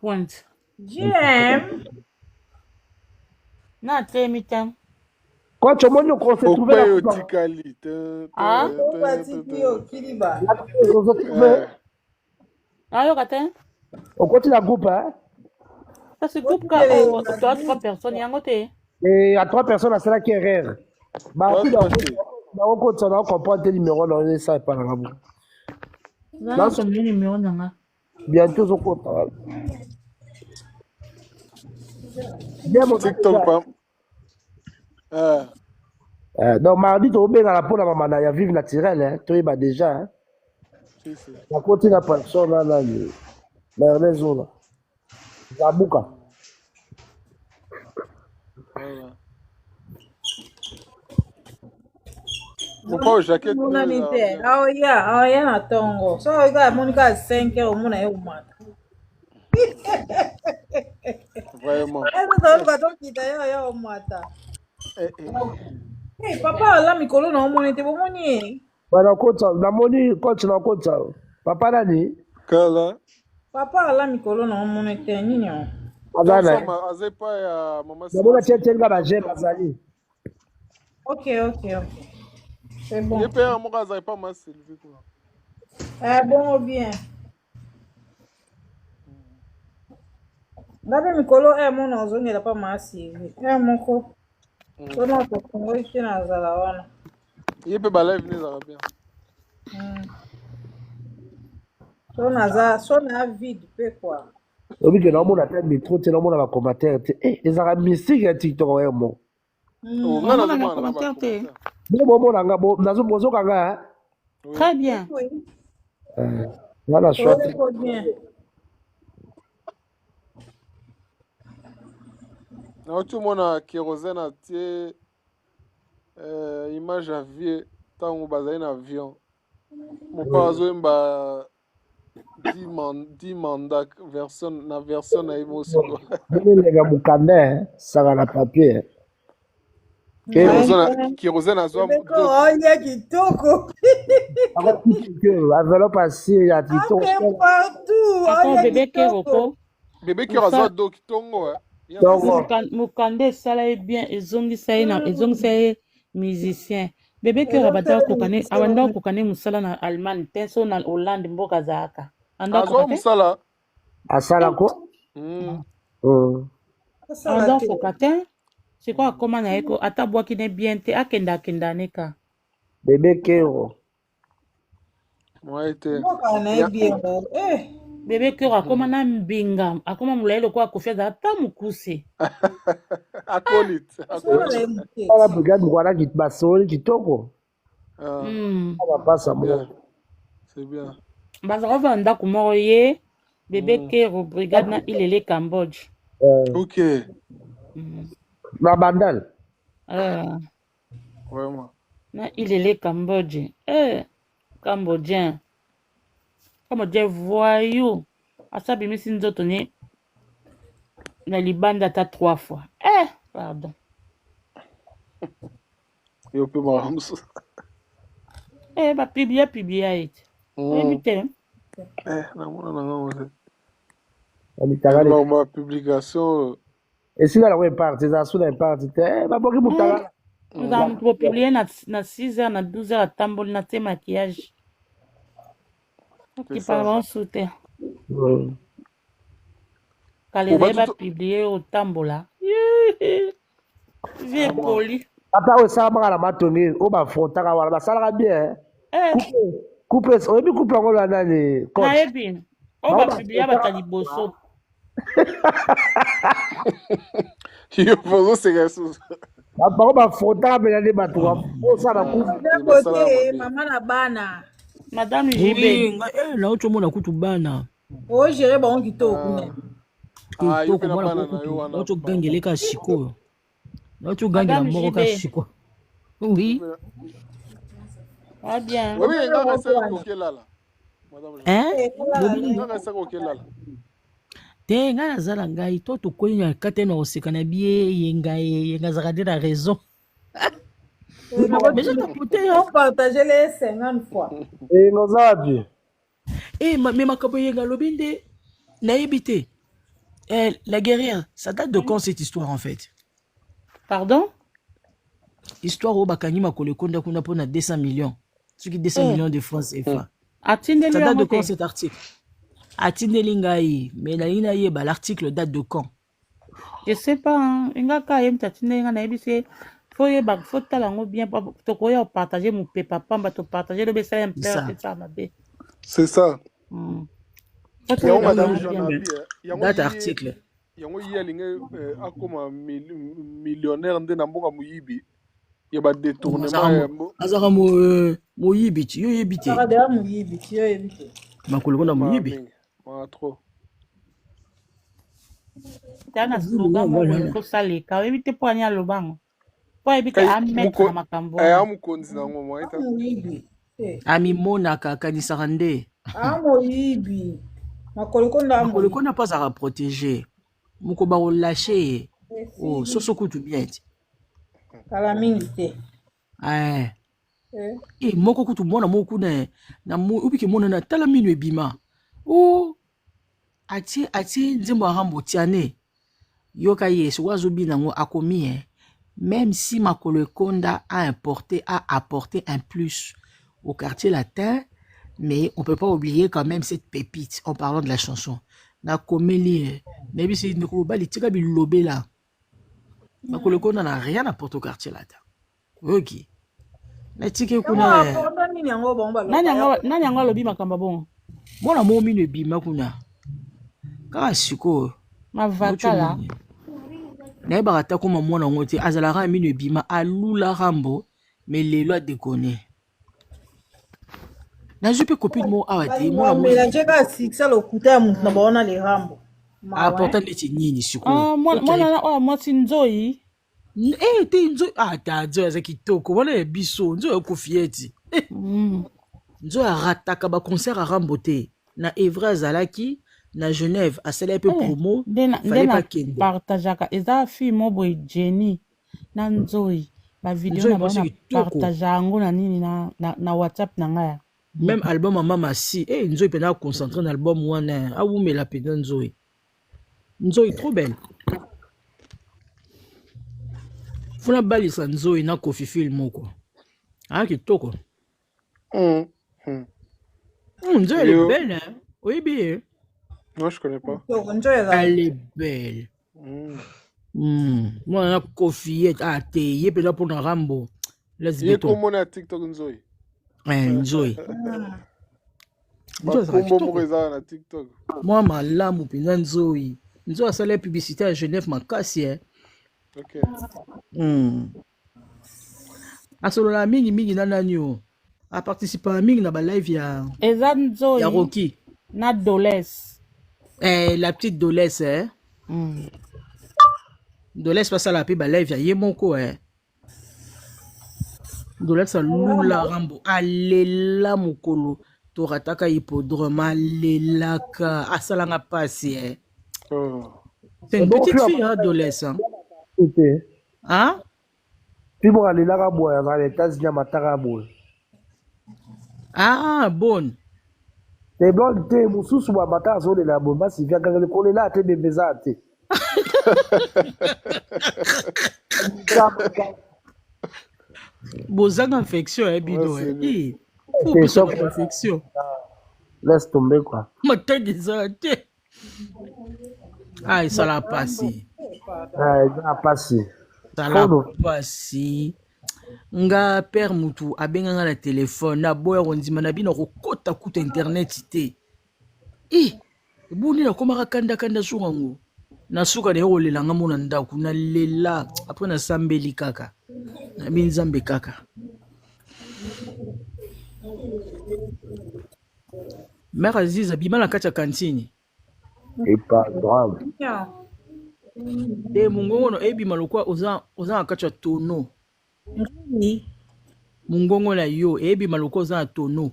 pointe. J'aime. Na te mitam. Quand tu montes, on s'est trouvé Pourquoi la au coupe. Tikali? Ah? On va tiki au Kiliba. On s'est trouvé. Ah, yo kate? On continue la coupe, hein. Ça se coupe quand toi 3 personnes yango te. Et à 3 personnes, c'est là qui est rare. Bah, tout Toi, on compte ça, on comprend tes numéros, on ça et pas là. Là, c'est le numéro nanga. Bientôt, on compte. TikTok, pas. Donc, mardi, tu as bien dans la peau, la maman, il y a vivre naturel, hein. Tu as déjà, hein. On continue la personne, là, là, la raison, là. Zabouka. Voilà. Pourquoi au jaquette? Mon ami, ah, ya, na tongo. So, regarde, Monica, 5 heures, mon ami, Vraiment. Hey, papa, là, mikolo, na omoni, te bomoni. Voilà, compte ça. La monnaie, continue à compte ça. Papa, Nani. Kala. Papa, là, mikolo, na omoni, te, nini, Azana. Azepa ya maman. Namona tchenga ba j'aime azali. Ok. C'est bon. Je paye mon gaz, pas ma Sylvie. Bon ou bien. D'abord, mikolo, mon ozo, il a pas ma Sylvie. Mon ko. So, non, pour qu'on voit ici, na zalawana. Il peut balayer venir arabien. So, na vide, peu quoi. Obi que namona tête métro, tu namona ba commentaire. Eh, les arabes mystiques à TikTok ouais mo. On a un commentaire te. Bon nanga bo nazo bozo kanga. Très bien. Voilà, soit. Bien. Na tout monde a kérosène a tie image à vie tant bazali na avion. Mon père azomba 10 mandats version na émotion. Les gars mukande ça va la papier. Kérosène a zoa. Olha kitoko. Enveloppe acier ya TikTok. Partout. Attends, bébé Keroko. Bébé qui a do kitongo mukande sala bien ezongisa ye musicien. Bébé Kero abanda kokane musala na Allemagne tenso na Hollande mboka zaka. Anda kokate? Musala. Asala ko? Anda kokate? C'est quoi comment na eko atabwa kine bien te akenda neka. Bébé Kero. Moi été. Bébé Kero akoma na mbinga, akoma mulailo kwa kofia ata mukuse. Acolyte. Ala brigade mwana basoli kitoko. Va passa bien. C'est bien. Bazaka vanda kumoro ye Bébé Kero brigade na ilele Cambodge. OK. Na bandal. Vraiment. Na ilele Cambodge. Cambodgien. Cambodgien voyou. Asabi misi nzoto ne na libanda ta 3 fois. Pardon. Yo pe maramso. Ba publier it. Éviter. Na mona na ngamo. Amitagale. Ma publication. Et si là ouais parti, ça sous la partie. Ba boki mutagala. Nous allons publier na 6h na 12h à tambol na te maquillage. Qui parlent sauter. Quand va publier au tambola. Viens poli. Papa o sa mara matongi o ba frontaka wala ba sala bien. Coupe o bi coupe ngo la nani. Na ebi. O ba publier ba taliboso. Yo faut c'est ça. Papa o ba frontaka be na ba to. O sa na coupe. Mama na bana. Madame Jibe. Na ocho mona kutu bana. O gere ba on kitoko. Kitoko mona kutu. Ocho gangeleka shiko. Ocho gangela moko ka shiko. Oui. Ah bien. Oui, nga ça ko là. Madame. Nga ça ko là. Te nga nazala ngai to tokonya kate na oseka na bie yenga zakadira raison. Mais je t'ai écouté. On partageait les 50 fois. Nos habits. Mais ma kaboye galobinde na ebité. La guerrière, ça date de quand cette histoire en fait? Pardon? Histoire au Bakani Makolo Konda Kuna pour 200 millions. Ce qui 200 millions de francs CFA. Atindeli Ça date de yango quand te. cet article? Atindelingaï, mais l'article date de quand? Je sais pas, hein. Inga ka yem tatinde inga na ebise. Faut yeba, faut talango bien. Tokoya partager mon papa, pamba to partager le besa un C'est père, ça. c'est ça, ma bé. C'est ça. Faut Yango tokoya madame bien. Janabi, Date article. yango yi alinge akoma millionnaire nde na mboka muyibi. Ya ba détournement ya Azara mo yibiti, yo yibiti. Saka deya muyibi, yo yebite. Makolo Konda mo yibi. ma trop. Tana slogan mo boye ko saleka. Ebite po anya lobango. Po ebite amettre na makambo. Amukonzi nango mo ita. Muyibi. Ami monaka kanisaka nde. Muyibi. Makolo Konda Makolo Konda pas à protéger. Moko ba lâcher. Oh, soso kutu bien. Kala mingi te. Moko kutu mona moku na ubiki mona na tala minu ebima. Oh, ati nzembo arambo tiane. Yoka yesu wazubi nango akomi même si Makolo Konda a apporté un plus au quartier latin, mais on peut pas oublier quand même cette pépite en parlant de la chanson. Na komeli, nebi si ndeko bali tika bilobe là. Makolo Konda n'a rien apporté au quartier latin. Ok. Na tike kuna. Nani yango lobi makamba bon. Mona mo minu ebima kuna. Kaka siko. Mavatala. Na yeba ata koma mwana ngote azalaka minu ebima alula rambo mais lelo a déconné. Na jupe copine mo awate mwana mo mélanger ka siksa lokuta ya mutu na baona le rambo. Apportant neti nini siko. Mwana na mwati nzoi. Te nzoi ta nzoi za kitoko wana ya biso nzoi ya kofieti. Nzoi arataka ba concert a rambo te na Evra Zalaki na Genève à cela peu promo fallait pas kende partageaka eza film mo boy Jenny na nzoi ba video na bana partage yango na nini na WhatsApp na ngaya même album mama si nzoi pena concentré na album wana awumela pena nzoi trop belle funa balisa nzoi na Kofi film moko kitoko nzoi elle est belle hein oui bien. Non, je connais pas. Elle est belle. Moi, on a Kofi, te yé peut pour un Rambo. Laisse bien. Comment on a TikTok Nzoi? Nzoi. Comment TikTok? Moi, ma lame ou pina Nzoi. Nzoi a ça la publicité à Genève, ma casse. Ok. A solo la mingi nananyo. A participer à mingi na ba live ya. Eza Nzoi. Ya Rocky. Na Dolès. La petite Dolès, Dolès passe à la piba live ya Yemoko, Dolès a lula rambo. Alela mukolo. Torataka hippodrome. Alela ka. Asalanga passi, C'est une petite fille, Dolès, Puis bon, alela ka boya dans les États-Unis mataka boya. Bonne. Te blonde te mususu wa bata zo de la bomba si via gangale kole la te bebeza te. Bozanga infection bido infection. Laisse tomber quoi. Ma tête désolé. Ça l'a passé. Ça l'a passé. Ça l'a passé. Nga père mutu abenganga na téléphone na boya rondima na bino kokota kuta internet te buni na komaka kanda sukango na suka de rolelanga mona ndako na lela après na sambeli kaka na binzambe kaka mère Aziza bima na kati ya kantine et pas grave mungongo no ebima lokwa oza na kati ya tono Mungongo la yo, ebi maloko za tono.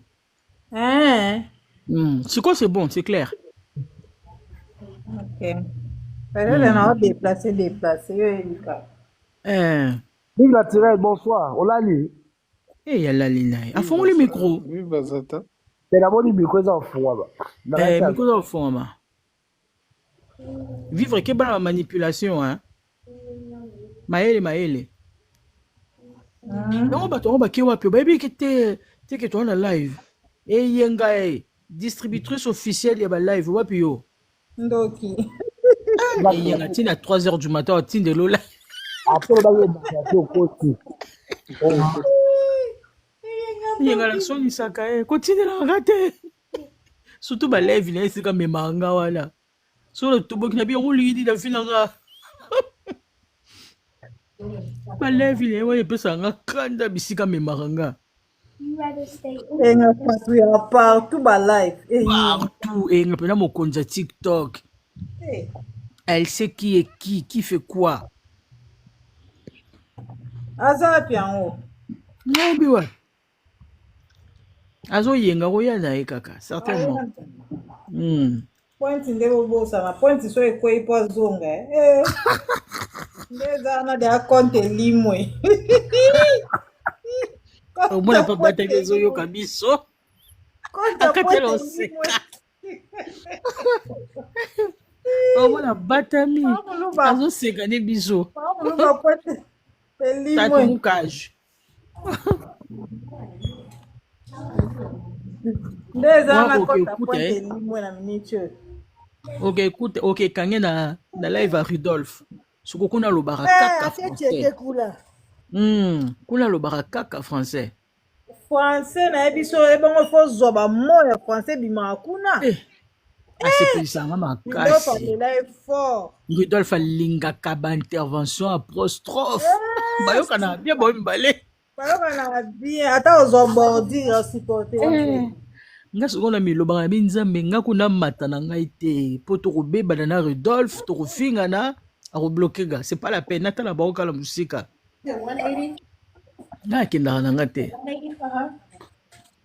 Siko c'est bon, c'est clair. Ok. Peut-être on va déplacer. Big naturel, bonsoir. On l'a lu. Y'a lina. A fond le micro. Oui, Bazata. C'est la bonne micro en fond. Micro en fond, ma. Vivre que la manipulation, hein. Maëlle. Non, on va kiwa pio. Baby, que que tu en live. Et yenga, distributrice officielle, y a live, wapio. Ndoki. Et yenga, tine à 3h du matin, tine de l'eau Après, on va y au côté. yenga la son isaka, continue la rate. Surtout, ba live, il est comme mes manga, voilà. Sur le tubo qui n'a bien roulé, il a fini là. Ba live, il est, ouais, peut s'en kanda, bisika mes maranga. Enga patu ya partout ba live. Partout, et on a mon compte TikTok. Elle sait qui est qui fait quoi. Aza piango. Non, mais ouais. Azo yenga roya na kaka, certainement. Point ndebo bosa na point so eko ipo zonga. Ndeza na de compte limwe. Au moins la pas battre les oyo kabiso. Akatelo seka. Au moins la batami. Azo seka ne biso. Luba point limwe. Tatumukage. Ndeza na point limwe na miniature. Ok, écoute, ok, kange na live à Rudolph. Suko kuna lobara kaka français. Kuna lobara kaka français. Français na ebiso ebongo fo zoba moya français bima kuna. Asepelisa nga makasi. Fort. Rudolph alingaka ba intervention apostrophe. Bayoka na bien bo mbale. Bayoka na bien ata ozobordi supporter. Nga sokona miloba na binzambe nga kuna mata na ngai te po tokobeba na Rudolph tokofinga na akoblokega c'est pas la peine ata la baoka la musika nga akendaka na nga te.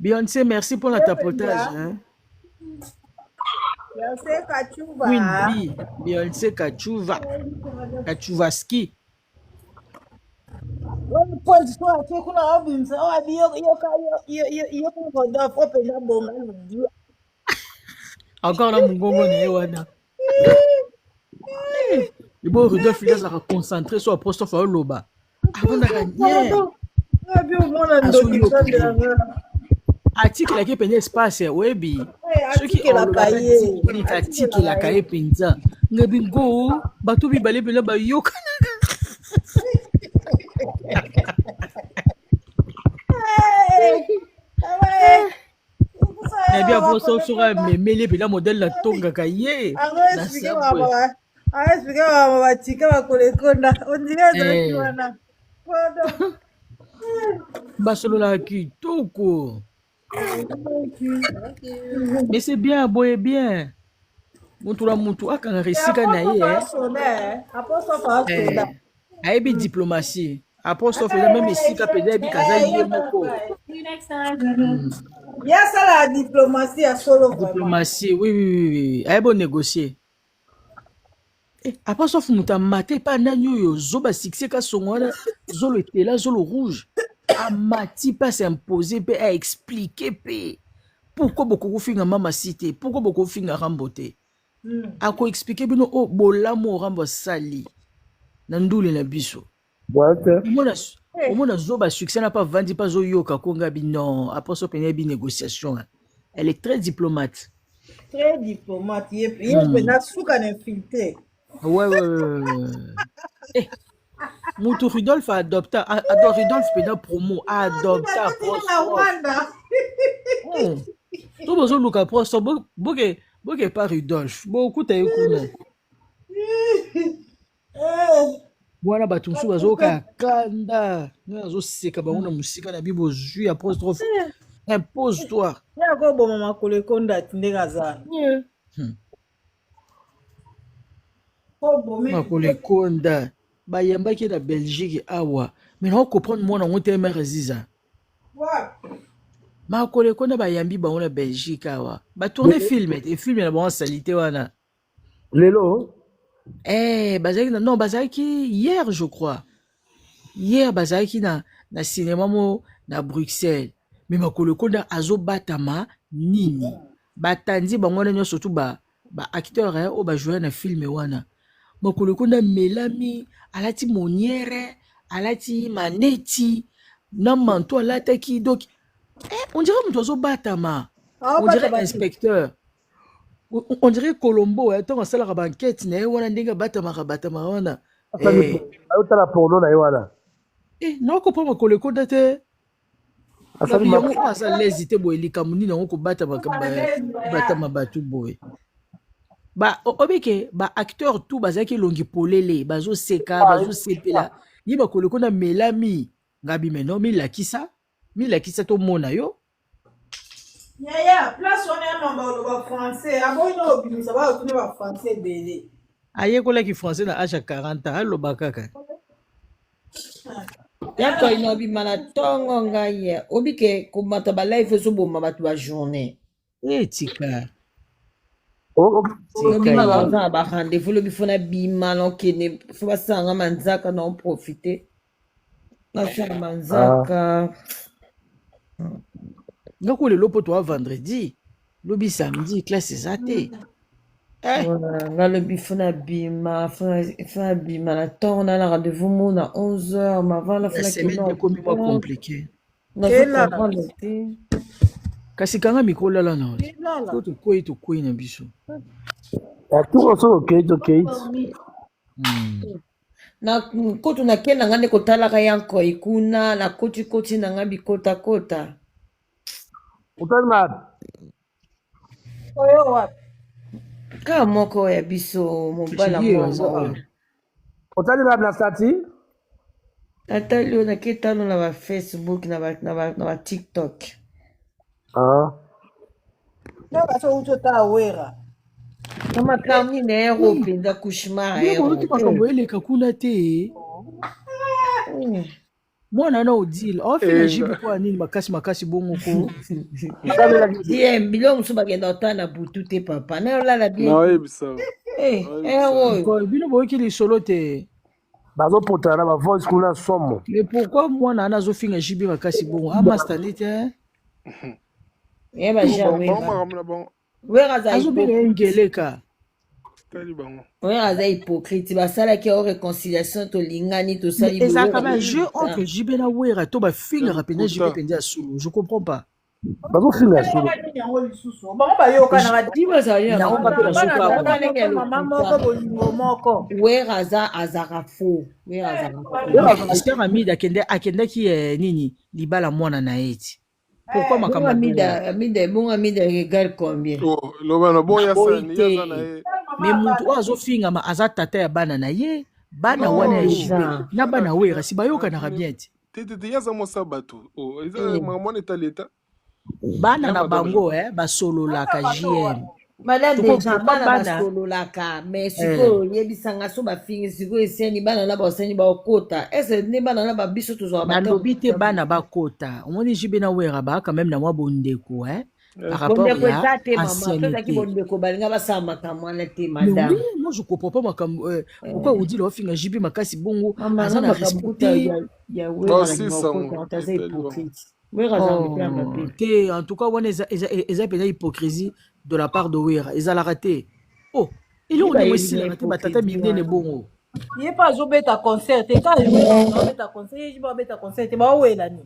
Beyoncé, merci pour la tapotage, hein. Beyoncé Kachuva. Queen B, Beyoncé Kachuva. Kachuvaski. One point so ati kuna obimsa o abi yo ko da fo pe na bonga lu. Encore na mungongo na ewana. Le beau Rudolph il a concentré sur apostrophe à loba. Avant d'arriver. Abi o mona ndo article la kepenza espace webi soki article la kaye penza ngabi ngo bato bibale pela bayoka na bia boso sura memele pela modèle la tonga kaye na sabwe expliquer wa batika bakolekonda on dirait wana basolola kitoko. Mais c'est bien, boy, bien. Moutoula moutou, akanga resika na ye. Ayebi diplomatie. Apostrophe là même esika pede bi kaza ye moko. Ya ça la diplomatie à solo. Diplomatie, oui. Ayebo négocier. Apostrophe mouta maté pa nanyo yo zoba succès ka songona zolo etela zolo rouge. Amati pas s'imposer pe à expliquer pe pourquoi beaucoup finga mama cité pourquoi beaucoup finga ramboté a ko expliquer bino o bolamo rambo sali na ndule na biso mona zoba succès n'a pas vendu pas yoka konga bi non après so pene bi négociation elle est très diplomate yé na souka infiltré ouais Moutou Rudolph a adopté Rudolph pena promo a adopté tout besoin Luca Prosto boke pas Rudolph beaucoup ta ekuna Bwana batumsu bazoka kanda nazo seka baona musika na bibo jus apostrophe impose-toi ya ko bo mama kolekonda tindeka za makolekonda bayambaki na Belgique awa mais on comprendre moi na ngote mère Ziza makolekonda bayambi bango na Belgique awa ba tourner film et film na bon salité wana lelo bazaki non bazaki hier je crois hier bazaki na cinéma mo na Bruxelles mais makolekonda azo batama nini batandi bango na surtout ba acteur o ba jouer na film wana makolo konda melami alati moniere alati maneti na manto alataki donc on dirait moto azobatama on dirait inspecteur on dirait Colombo ntango asalaka bankete na ye wana ndenge abatamaka wana ayotala porno na ye wana nakopa makolo ekonda te asali yango aza lezi te boye likambo nini yango kobatama bato boye obike baacteur tu bazalaki elongi polele bazoseka bazosepela ye makolo ekonda melami ngabi meno milakisa tomona yo Yaya, place on est un membre français. Avant, nous ça va retourner au français belé. ayekolaki français na âge ya 40 ans aloba kaka yako inobima na ntongo ngai ye obike komata balife ezoboma bato ba journée tika obima baza na barendez-vous lobi fo na bima nokende fo basanga manzaka na oprofite nasala manzaka ngako lelo po toa vendredi lobi samedi classe eza te nga lobi fo na bima na ntongo na na rendez-vous mo na 11h mavala fo na semaine ekomi mwa compliqué nazokomprendre te kasi kanga mikro lala na to tokwei na biso atuko so okei na koto nakenda nga nde kotalaka ya nkoi kuna na koti na nga bikotakota utali na Oyo wapi? kaka moko ya biso mobala moko utali na stati atali oyo naketalo na bafacebook na batiktok Ndio baso utota wera. na makambo nini ero mpenza kushmar oloki makambo eleka kuna te mwana na odile afina jibe kwa nini makasi bongo ko biloko mosusu bakenda otala na butu te papa nayolala bien bino boyoki lisolo te bazopotana na bavoice kuna somo mais pourquoi mwana ana azofinga jibe makasi bongo amastande te azobela engeleka oyo aza hypocrite basalaki o réconciliation tolingani tosali ezalaka bajeu entre jibe na wera to bafingaka mpenza jibe mpenza ya solo je comprends pas bazofinga solo Yango lisusu. Bango bayoka na di bazali na mama moko bolingo moko. wera azaka fo ester amide akendaki nini libala mwana na ye ti pourquoi makambo bongo amida regal combien lobana boya sani na ye mais mutu oyo azofingama aza tata ya bana na ye bana wana ya jibe na bana wera si bayokanaka bien ti te yaza mosa bato eza mamona eta leta bana na bango basololaka jm madame deja bana basololaka mais sikoyo oyebisanga so bafingi sikoyo esiani bana na basani baokota ese nde bana na babiso tozwaka nalobi te bana bakota omoni jibe na wera baka meme na mwa bondeko bondeko eza te mama tozaki bondeko balinga basala makambo wana te madame moi je comprends pas makambo pourquoi odile ofinga jibe makasi bongo aza na respecte ya wera aza hypocrite te en tout cas wana eza mpenza hypocrisie de la part de wera ezalaka te eloko ndenge esilaka te batata minene bongo Ye pas azobeta concert te ka azobeta concert ye babeta concert te bawela ni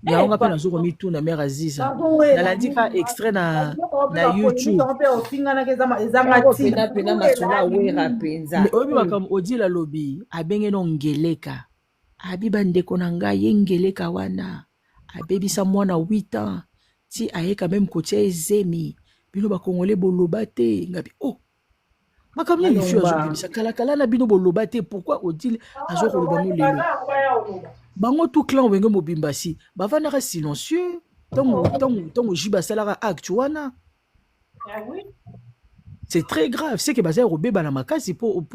yango nga mpe nazoko mituna mare aziza nalandi ka extrait na youtube oyebi makambo odile alobi abenge no ngeleka abi bandeko na ngai ye ngeleka wana abebisa mwana 8 ans ti aye quand même kotia ezemi bino bakongole boloba te ngabi makambo nini fi azobimisa kalakala na bino boloba te pourquoi odile azokoloba mo lelo bango tout clan wenge mobimba si bavandaka silencieux ntango jibe asalaka acte wana c'est très grave c'est que bazali kobebana makasi po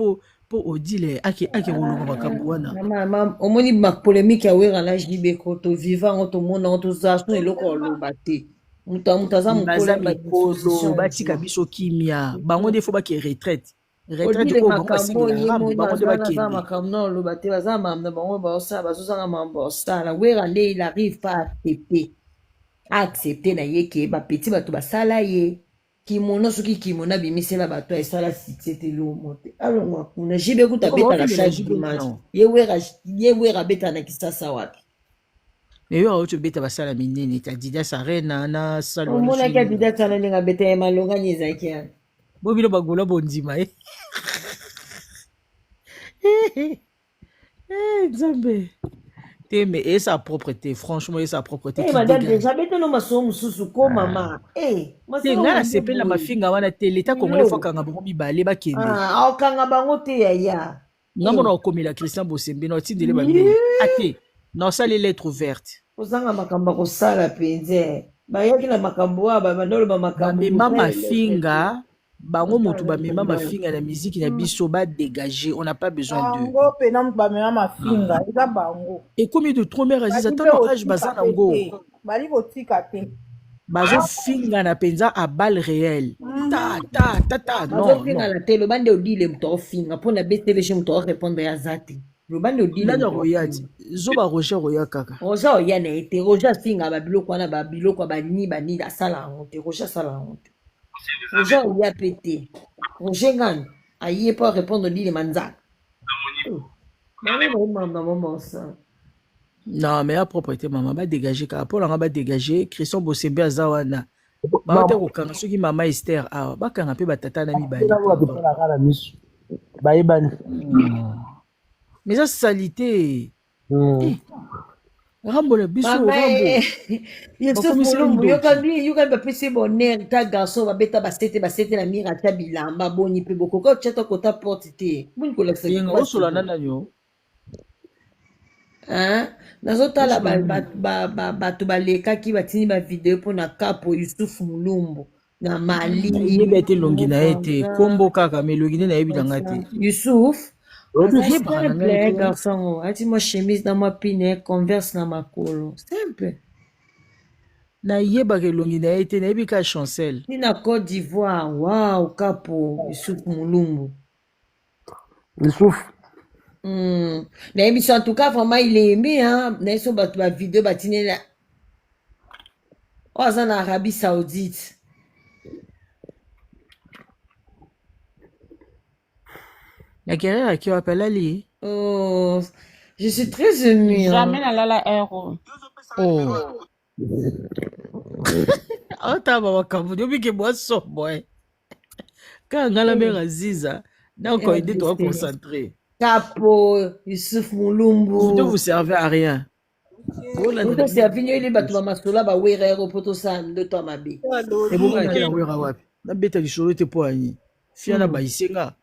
odile akekolonga makambo wana omoni mapolémike ya wera na jibe ko tovivango tomonango tozala eloko oloba te moto aza mikolo batika biso kimia bango nde fo bake retraite makambo na oloba te baza mambo na bango baosala bazozanga mambo osala wera nde il arrive pas accepte na ye ke bapeti bato basala ye kimono soki kimono abimisela bato esala succès te lomo te alongwa kuna jibe kuta betaka chaque dimanche ye wera abeta na kisasa wapi mais yo auto beta basala minene ta Adidas Arena na salon omonaki Adidas ana ndenge abeta ye malongani ezalaki yana bobino bagola bondima nzambe te mais et sa propreté franchement et sa propreté qui madame dégage déjà beta no maso mususu ko mama te nga na sepela mafinga wana te leta congolais fois kanga bango mibale bakende akanga bango te yaya nga mona okomela Christian Bosembe na otindele bamile ate na osali lettre ouverte kozanga makambo kosala penze bayaki na makambo wa babandolo ba makambo bamema mafinga bango motu bamema mafinga na miziki na biso badégage on n'a pas besoin de bango pena motu bamema mafinga eza bango ekomi de trop mère aziza tano age baza nango bali kotika te bazofinga na penza à balle réelle ta non bazofinga na te loba nde odile moto ofinga mpona betebeshe moto orépondre ya za te loba nde odile nani royati zoba roger roya kaka roger oya na ye te roger afinga babiloko wana babiloko banini asala yango te roger asala yango te roger oya pe te roger ngani aye mpo orépondre odile manzaka mamomosa non mais ya propreté mama badégage kaka mpo nanga badégage Christian Bosembe aza wana baote kokanga soki mama Esther awa bakanga mpe batata na mibale bayebani mais eza salité rambo na biso rambo yokani bapesi bonheur ta garçon babeta basete na mire ata bilamba boni mpe bokoka otyata kota porte te boni kolakisa osola nananio nazotala bato balekaki batini bavideo mpona kapo Yusufu Mulumbu na Mali yebi ete elongi na ye te kombo kaka me elongi nde nayebi nanga te Yusuf simple garçon ati mwa chemise na mwa pine converse na makolo simple nayebaka elongi na ye te nayebi ka Chancel ntina Côte d'Ivoire wow kapo Yusufu Mulumbu Yusufu nayebi so en tout cas vraiment il est aimé naye so bato bavideo batinela oyo aza na Arabie Saoudite nakerere aki wapi alali je suis très émue jamais nalala euro aotaba makambo nyobike mwasobo kaka ngala mare aziza nakoide toa concentré Capo Yusuf Mulumbu ne vous servez à rien oto servi nyo ile bato bamasola bawerero mpo tosala ndoto ya mabe ebongaki na wera wapi nabeta lisolo te mpo ani fia na bayisenga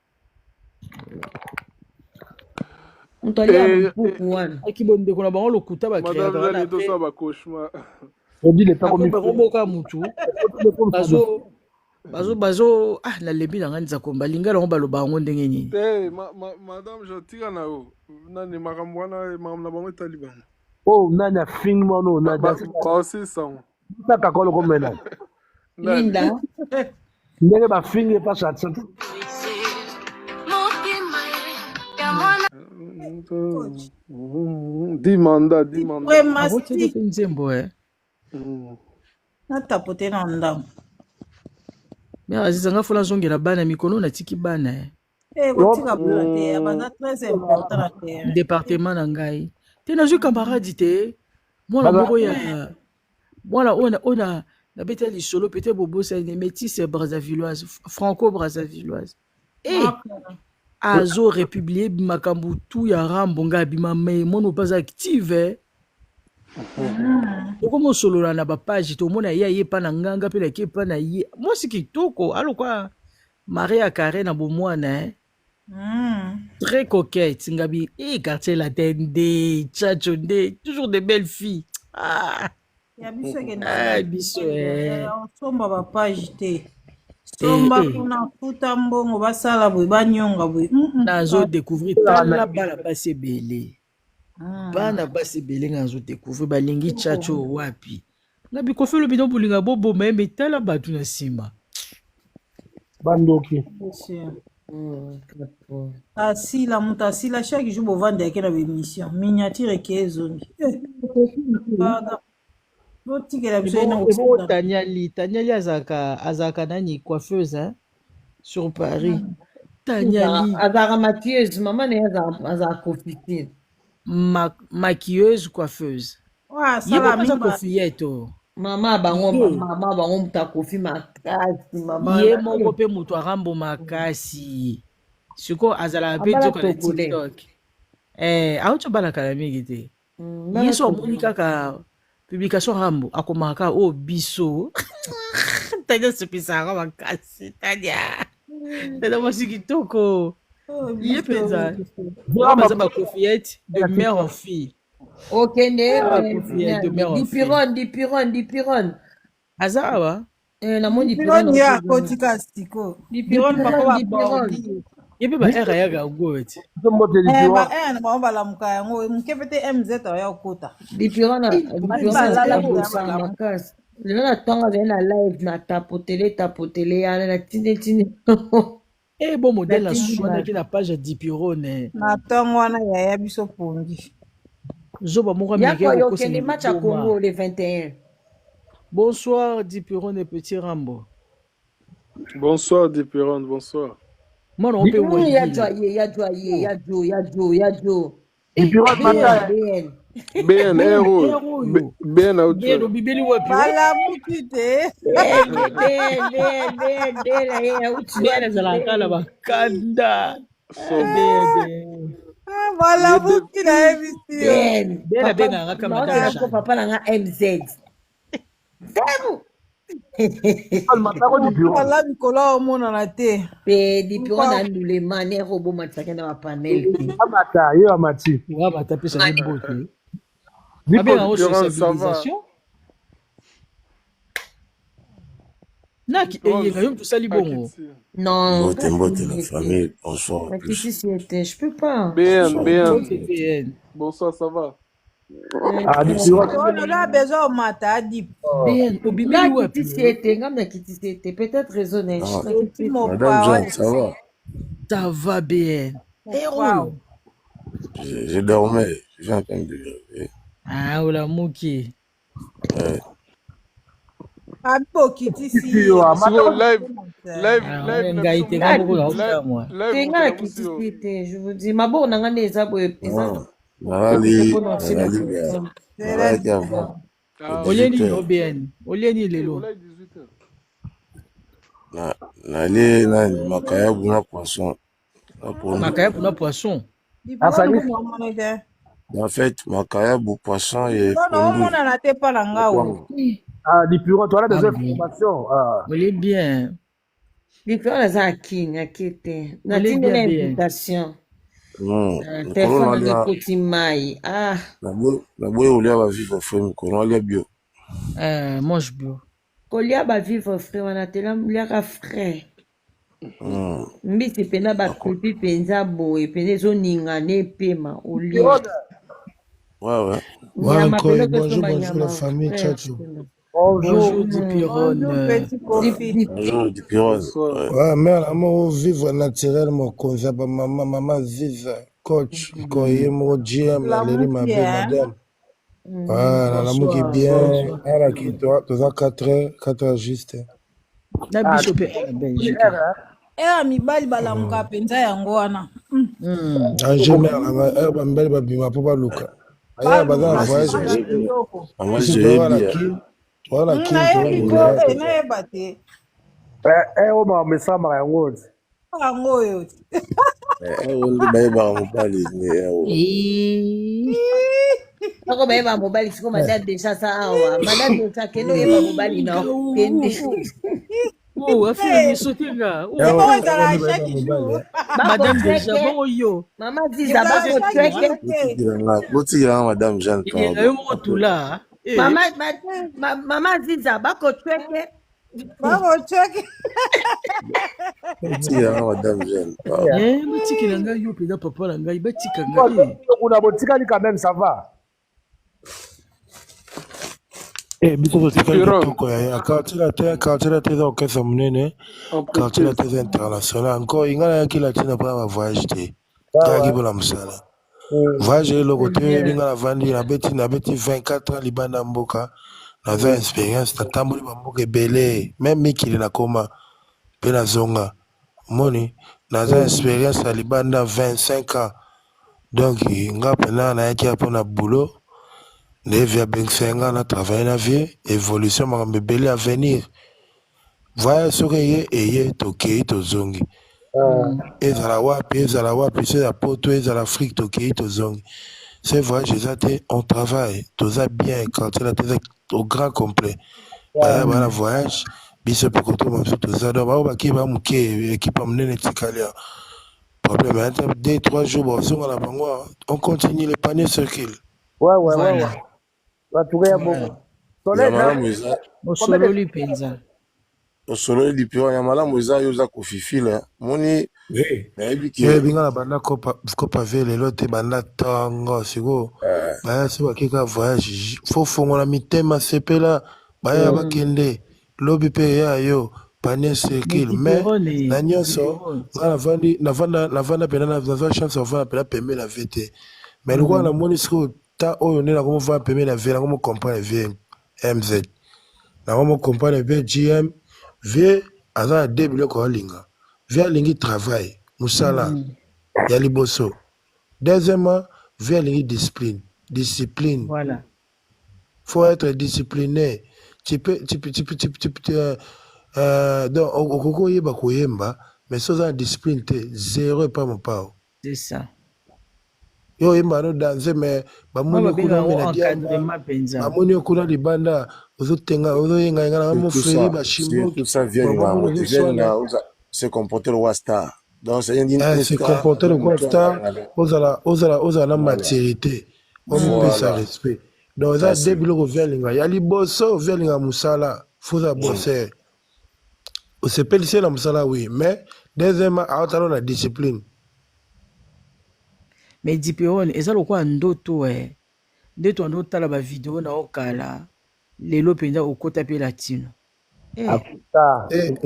moto alia mpuku wana aki bondeko na bango lokuta bakreakoboka mutu bazo nalembi na nga nzako balinga nango baloba yango ndenge nini te madame jotika na yo nani makambo wana makambo na bango etali bango nani afingi mwana baosisango takakolo komena linda ndenge bafingi epasa dimanda nzembo natapote na ndambo mare azizanga fola azongela bana mikolo natiki bana kotika bana te abaza très important na terrain département na ngai te nazwi camarade te mwana moko ya mwana oyo nabeta lisolo peut-être bobosani métisse brazzavilleoise franco brazzavilleoise azo républier makambo tu ya rambo ngai abima mai mono pas active okomosolola na bapage tomona ye aye pa na nganga mpe nake pa na ye mwasi kitoko alokwa maria carré na bomwana très coquette ngabi quartier latin nde chacho nde toujours de belles filles ya biso biso osomba bapage te somba kuna futa mbongo basala boye banyonga boye nazo découvrir tala bana basi ebele bana basi ebele nga nazo découvrir balingi chacho wapi ngabi kofi olobi no bolinga boboma ye me tala bato na nsima bandoki asila moto asila chaque jour bovanda yake na bémission miniature eke ezongi Botikela Et biso na bon, kosala. Tanyali azaka nani coiffeuse, hein, sur Paris. Tanyali, azalaka maquilleuse mama na ye azalaka confitire maquilleuse, coiffeuse. Wa Ye sala pas besoin mimba. coiffillette, oh. mama bango Ye. muta kofi makasi mama Ye moko pe mutu arambo makasi. Siko azala pe abala nzoka na tokole TikTok. Auto bana kala mingi te. bala Ye so tokole. amoni kaka publication rambo akomaka o biso. Tanya sepisaka makasi Tanya. Tanya mwasi kitoko. Ye penza. Baza ba coiffillette de mère en fille. okende Coiffillette de mère en fille. dipiron Azawa. namoni Dipiron ya kotika siko. Dipiron papa wa bordi. Ye pe ba era ya gango eti. Mbote Ba Dipiron. na ba balamuka yango muke pete MZ ya kota. dipiron Balala na makasi lelo na ntongo azali na live na tapotele yana na tine Bon modèle na soinaki na page ya Dipirone. Na ntongo wana yaya biso pongi. Zoba moko yako américain yokende match à Congo le 21. Bonsoir Dipirone petit Rambo. Bonsoir, Dipirone, bonsoir. Moi non peut voir. ya jo Dipiron mata. BN, héros. BN, Bien bibeli wapi? Bala mukite. Bien za kala bakanda. Bala mukina ebisi. Bien benga ngaka madame. papa na nga MZ Debo Bala mikolo omonana te. pe dipiron na ndulema ne robo matsaka na panel Amata, yo amati. Wa batapisa ni bote. Dipo Bien en Dipirone, ça va. sensibilisation. Naki eyenga yo tusali bongo. non Mbote la famille, bonsoir. Ici c'était je peux pas BN. Bonsoir, ça va. Ah, Dipiron. On a besoin au mata dip. Bien obibeli wapi? C'était peut-être raisonné. Madame Jeanne, ça va? Ça va bien. Wow. Je dormais, je viens à peine de lever. Ah, ola muki. Abibo kiti si. Sigo, live. Ngaite ngabo ko la moi. Tenga kitiste, je vous dis mabo nanga neza boye pesa. Nalali bien. Olieni no bien. Olieni lelo. Nali nani makayabu na poisson. Makayabu na poisson. En fait, makayabu poisson et on a te pas langao. Ah, Dipiron, tu as des informations. Oli bien. Dipiron za king akete. Na tinde na invitation. Téléphone de petit mai. Ah. La boye olia va vivre frère, qu'on lia bio. Mange bio. Kolia ba vivre frère wana tela liaka frère. Mbisi pena ba kupi penza boye pene zo ninga ne pema oli. Ouais. Bonjour la famille, Tchatcho. Bonjour Dipirone. Bonjour Dipirone. Ouais, mère, amour vivre naturellement, comme ça, maman vive, coach, quand il est mon GM, la madame. Voilà, l'amour qui est bien, elle a qui toi, tu as 4 heures juste. Na bishop en Belgique. Mibali balamuka penza yango wana. Jamais, elle va me babima pour pas Luka. Aya bazana voyage. Moi j'ai voilà qui na ebate. O ma mesama ya ngoti. Yango yo. on baye ba mobali ni Soko baye ba mobali siko madame déjà ça awa. Madame déjà keno ye ba mobali na kende. Affaire sotenga. Madame déjà bon yo. Maman Ziza bako tweke. Boti ya madame Jeanne. Yo mo tula. Maman Ziza bako tweke. Bako tweke. Boti ya madame Jeanne. Botiki na ngai yo peda papa na ngai batika ngai. Kuna botika ni quand même ça va. biso totikali kitoko ya quartier te eza okesa monene quartier te eza international encore inga nayaki latina mpona bavoyage te tayaki mpona mosala voyage eloko te ebinga navandi nabeti 24 ans libanda mboka naza expérience natamboli bamboka ebele même mikili nakoma mpe nazonga moni naza expérience ya libanda 25 ans donc nga mpena nayaki ya mpona boulot nde vie abengisaka nga na travaille na vie évolution makambo ebele avenir voyage soki eye tokei tozongi ezala wapi so ya poto ezala afrique tokei tozongi ce voyage eza te on travaille toza bien quartier na te eza au grand complet baya bana voyage biso mpe kotoma mosusu toza donc bao baki bamoke équipe ya monene etikali ya problème ata 2-3 jours bazonga na bango on continue le panier circule Voilà. Batuka ya Voilà. bongo. Soleil ya na malamu eza Mosololi penza. osolo elipiro ya malamu eza yo oza kofifila moni nayebi ke binga na banda kopa ve lelo te banda ntango sikoyo baya so bakeka voyage fo fongola mitema sepela baya bakende lobi mpe ya yo panier circule mais na nyonso nga navanda mpena nazwa chance ovanda mpena pembe na ve te mais lokola namoni sikoyo ta oyo nde nango movanda pembe na ve nango mocomprendre vie mz nango mocomprendre vie gm vie aza na 2 biloko alinga vie alingi travail mosala ya liboso deuxièmement vie alingi discipline Voilà. faut être discipliné donc okoki oyeba koyemba mais so oza na discipline te zéro epa mopao C'est ça. yo oyemba no danse mais bamoni okuna omena diamba bamoni okuna libanda ozoyengayenga nanga mofreri bashimoki se comporter le star donc se comporter le star ozala na maturité omopesa respect donc eza 2 biloko vialinga ya liboso vialinga mosala foza bosser osepelisi na mosala oui mais deuxièmement aotala na discipline mais dipeone eza lokola ndoto nde to andotala bavideo na okala lelo mpenza okota mpe latino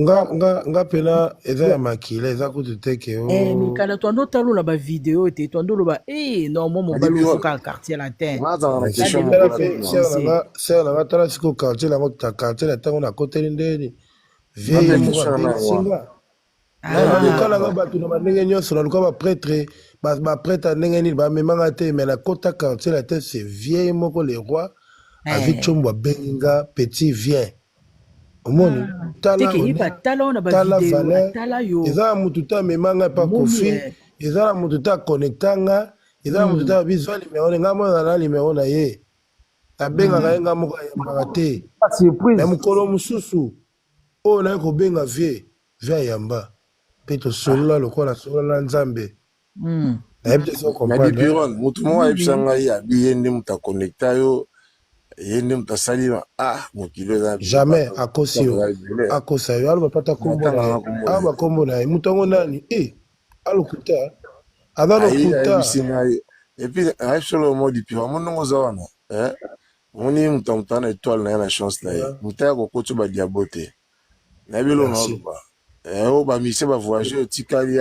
nga mpena eza ya makila eza kutu teke mikala to andotalola bavideo te to andoloba normal mobali ofoka quartier latin ser nanga tala sikoyo quartier lango quartier na ntango nakoteli ndeni vie moko abengisinga naluka nanga bato na bandenge nyonso naluka baprêtre baprêtre ndenge nini bamemanga te mais nakota quartier la te c'est vieille moko le roi avi tshombo abengi nga petit vien omoni tala valeur eza na motu te amemanga epa kofi eza na motu te aconnectanga eza na motu te abizwa limero ne ngai mona na limero na ye abengaka ye ngai moko ayambaka te na mokolo mosusu oyo naye kobenga vie ayamba mpe tosolola lokola solola na nzambe nayebi te so comprendre motu moko ayebisa ngai abi ye nde moto aconnecta yo ye nde moto asali mokili eza jamais akosi yo aloba pata kombo na ye aloba kombo na ye moto yango nani alokuta aza lokuta epuis ayebi solo mo dipiro amonongo oza wana omoni moto amoto ana étoile na ye na chance na ye moto aya kokoti badiabo te nayebi elo na oloba oyo bamisie bavoyage otikali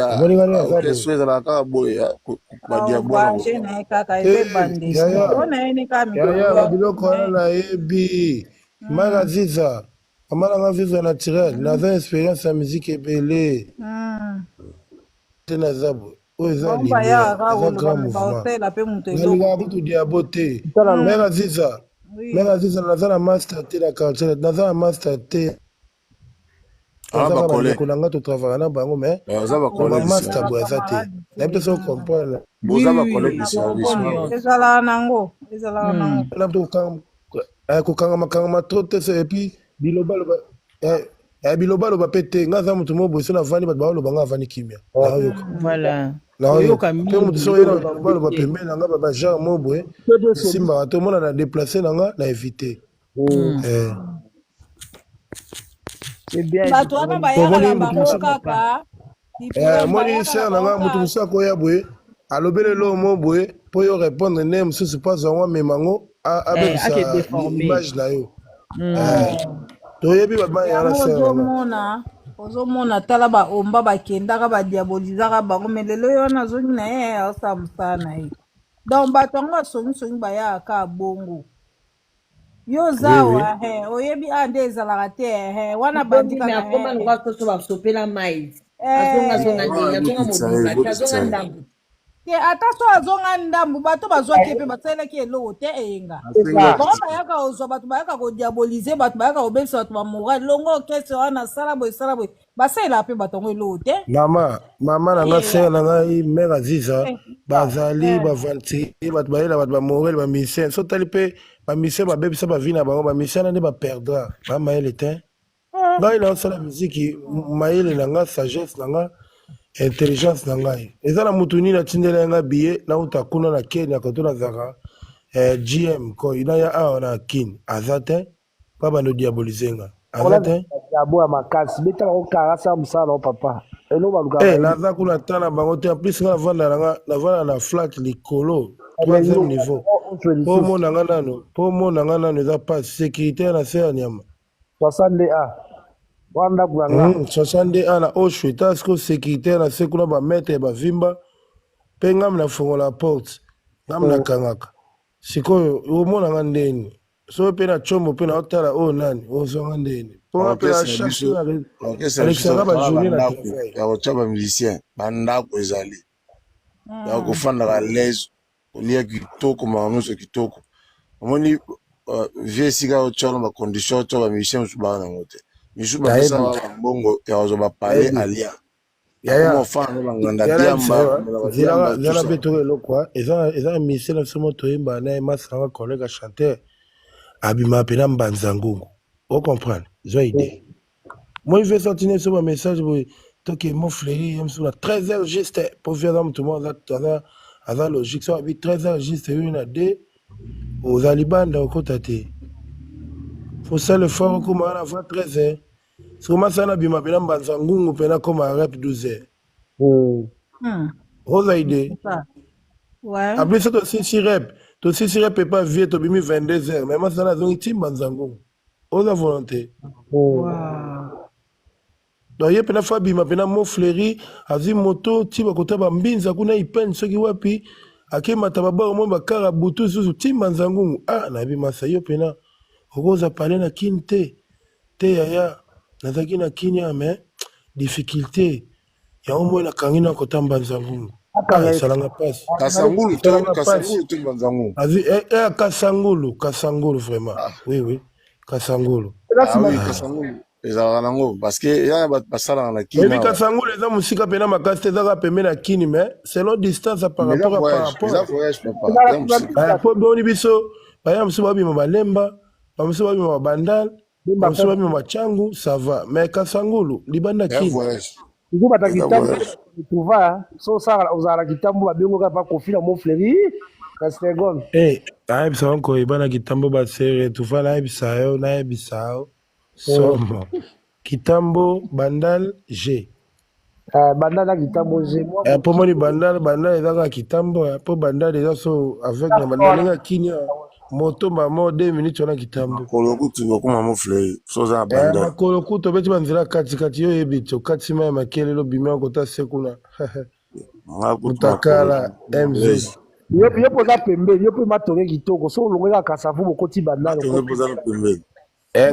so ezalaka kaka boye biloko wana nayebi manga ziza amalanga vivre naturel naza expérience ya musique ebele te naza boye oyo eza lumière eza grand mouvement nalingaka kutu diabo te manga ziza naza na master te na quartier naza na master te bandeko na nga totravaka na bango mais bamaster boye eza te nayebi te so comprendre kokangama tro te so epuis bilobaloba mpe te nga aza motu mo boye so navandi bato baoloba nga avandi kimia naoyoka mpe motu so oyena baloba pembeni na nga babagenre mo boye esimbaka te omona na déplace na nga na évite bato wana bayaka na bango kaka moni ser na nga motu mosusu akoya boye alobeli lo mo boye mpo yo répondre nde mosusu mpasi yango amema ngo abebisa image na yo toyebi babayana ser ozomona tala baomba bakendaka badiabolizaka bango me lelo yo nazongi na ye asala mosala na ye donc bato yango basongisongi bayaka bongo Yo Oui, zawa oyebi ande ezalaka te wana bandi Mais kaka akoma lokwa soso basopela mai. Azonga eh, ndenge, azonga mobimba, te azonga ndambu. te ata so azonga ndambu bato bazwaki ye mpe basalelaki eloko te eyenga c'est ça. bango bayaka kozwa bato bayaka kodiabolize bato bayaka kobebisa bato bamorale longo orchestre wana sala boye basalela mpe bato yango eloko te Mama nanga sœur nanga mère Aziza bazali Eh. bavanti bato bayela bato bamorele bamisien so tali mpe bamisien babebisa bavi na bango bamisien na nde baperdra bamayele te ngai naosala miziki mayele na nga sagesse na nga intelligence na ngai eza na mutu nini atindela ye nga biye nauta kuna na kenya koto nazaka gm koi naya awa na kini aza te mpa bando diabolize nga aza te Diabo ya makasi beta bango kara sa mosala na papa elo baluka naza kuna ta na bango te en plus nga navanda na flat likolo 3e niveau po mona nga nano eza pasi sécurité na se ya nyama 60A wanda kuganga 60 na osho eta siko sécurité na se kuna bametre bavimba mpe ngami nafongola porte ngami nakangaka sikoyo omona nga ndeni so mpe na tshombo mpe naotala oyo nani ozwanga ndeni mpo nga mpe na chaque alekisanga bajourné na travail ya kotya bamusicien bandako ezali ya kofandaka lese kolia kitoko makambo nyonso kitoko omoni vie esika otya na bacondition otya bamusicien mosusu baka nango te misusu bapesa bambongo ya kozwa bapale alia ofanda banganda diamba zala mpe toko eloko eza misien na biso mo toyemba na ye masanga collègue chanteur abima mpe na mbanza ngungu ocomprendre zwa idée moi ife sorti ne biso bamessage boye toke mo fleuri ye mosusu na 13h juste po vi aza motu mo aza logique so abi 13h juste oyo na de oza libanda okota te fosala effort okoma wana avant 13h sokomasala na bima mpe na mbanza ngungu mpe nakoma rep 12h oza idée après so tosisi rep epa vie tobimi 22h mais masala azongi ti mbanza ngungu oza volonté donc ye mpena fo abima mpena mo fleuri azwi moto ti bakota bambinza kuna ipene soki wapi akemata babaro mo bakara butu lisusu ti mbanza ngungu nayebi masa yo mpena okoza pale na kini te yaya nazalaki na kini mais difficulté yango moi nakangi na kota mbanza ngungu esalanga mpasi kasangulu vraiment oui kasangulu ezalaka nango parceke eza basalaka na kini oyebi kasangulu eza mosika mpena makasi te ezaka pembe na kini mais selon distance par rapport boni biso baya mosusu babima balemba bamosusu babima babandal bamosusu babima bachangu ça va mais kasangulu libanda kini Iku bata kitambo tuva so sala ozala kitambo babengo kapa kofi na mo fleuri Castegon nayebisa yango ebana kitambo basere tuva nayebisa yo somo kitambo bandal g bandal na kitambo g po moni bandal ezaka kitambo po bandal eza so avec na bandalenga kini moto mamo 2 minutes wana kitambo makolokutu obeti banzela katikati yo oyebi ti okati ma ya makelelo bima kota se kuna mutakala mz yo mpoza pembeni yo mpe matoke kitoko so olongweka kasavu bokoti bandal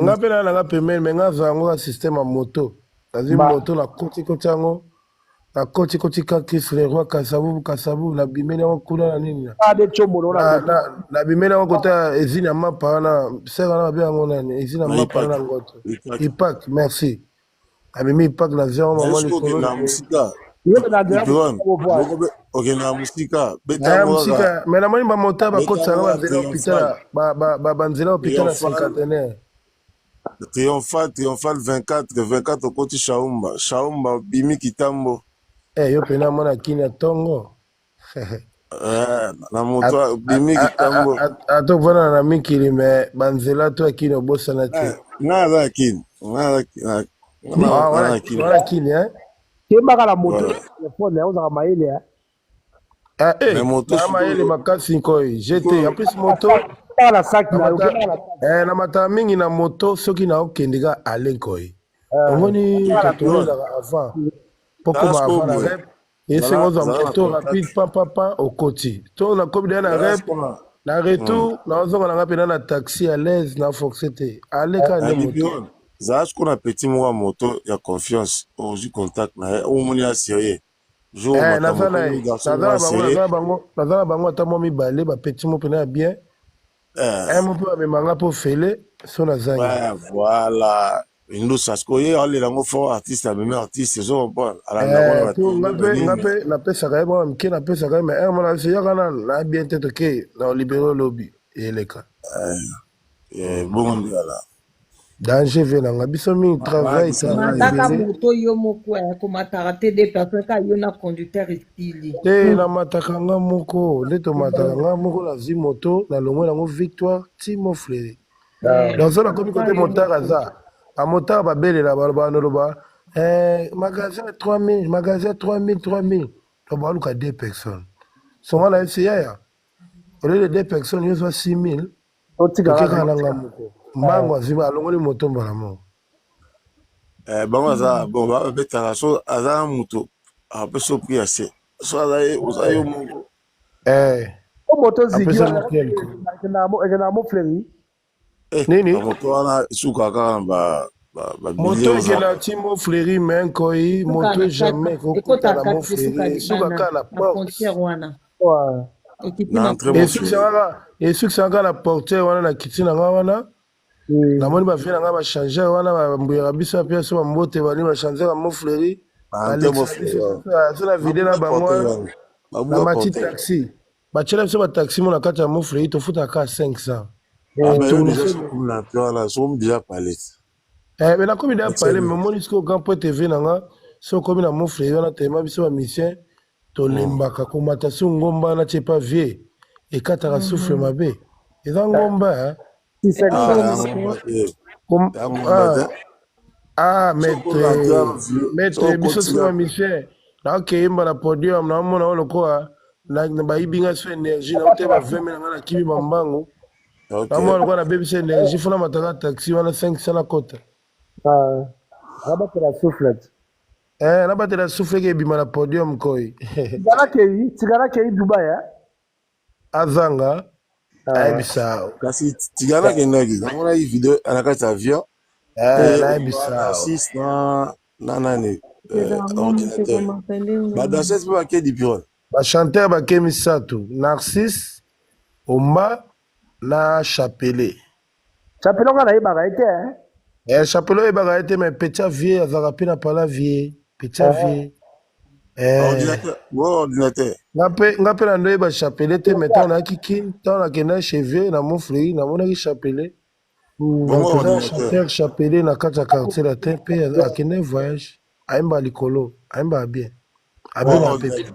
nga mpe na nanga pembeni me nga zwa yango ka systeme ya moto nazwi moto na kotikoti yango na kotikoti kakis leroi kasavu nabimeli yango kuna na nini nabimeli yango kota ezini ya mapa wana sere wana babe yango nani ezini ya mapa wana ngoto ipak merci abimi ipak nazwi yango mama likolo musika me namoni bamota bakotisaka banzela hôpital ya cinquantenaire Triomphal 24 okoti Shaumba bimi kitambo yo pena mona kini ya tongo na moto bimi kitambo atovana na mikili me banzela to akini obosana te wana kini kembaka na moto telefone ozaka mayele mayele makasi nkoi jete en plus moto na matala mingi na moto soki naokendeka ale nkoi omoni tatoyelaka avant pokoma avant na rep esengo ozwa moto rapide papapa okoti to nakomi daya na rep Na retour, naozonga nanga pena na taxi à l'aise na foxete. Aleka ne moto. Dipiron zala qu'on a petit moa moto ya confiance ozu contact na omoni ya sérieux jour makambo komi garçon na sérieux nazala bango ata mwa mibale bapeti mo pena ya bien. Mo mpe bamemanga mpo fele so nazangi. Voilà. Indo sasko ye alela ngo fort artiste ameme artiste zo comprendre ngape napesaka ye bwana mike napesaka ye mais mona seyaka na bien te toke na olibero lobi eleka bongo ndiala danger ve nanga biso mingi travail mataka moto yo moko komataka te de personne ka yo na conducteur estili te namataka nga moko nde tomataka nga moko nazwi moto nalongwe nango victoire timo fleury donc so nakomi kote motard aza amotard babelela baloba noloba magasin 3000 magasin 3000 to baluka 2 personnes songa na esi yaya au lieu de 2 personnes yo zwa 6000 okeka nanga moko mbango azwi alongoli moto mbala moko bango aza bon babetaka so aza moto ape so pri ase so oza yo moko moto zigi ekena mo Fleury nini moto wana suka kaka na moto ekena timo Fleury me nkoi moto jamais kokuta na mo Fleury suka kaka na porte esukisaka na porteur wana na kiti na nga wana namoni bavie na nga bachange wana bambuyaka biso apia so bambote bani bachanzaka mo Fleury so na vide na bango na mati taxi batiela biso bataxi mo na kati ya mo Fleury tofutaka 500 me nakomi deya pale me omoni sikoyo grand point tv na nga so okomi na mo Fleury wana telema biso bamisien tolembaka komata so ngomba na tie pa vie ekataka souffle mabe eza ngomba maître biso siko bamisien naokeyemba na podium naomona o lokola bayibinga so énergie naoteba 20 na nga na kimi bambango naomona lokola nabebisa énergie fona mataka taxi wana 500 na kota nabatela soufflet nabatela souffle ke ebima na podium koi tikalakei dubai azanga ayebisa kasi tigana kendaki namona hii video na kati ya avion nayebisa na nani ordinateur badanseuse mpe bake dipiron bachanteur bake misato Narcisse Omba na Chapele nga nayebaka ete Chapele oyebaka ete me petia vie azalaka mpe na pala vie petia vie ordinateur nga mpe na ndoyeba Chapele te me ntango nayaki kini ntango nakenda chevie na mo Fleury namonaki Chapele eza chanteur Chapele na kati ya quartier latin mpe akende voyage ayemba likolo ayemba bien abenga mpe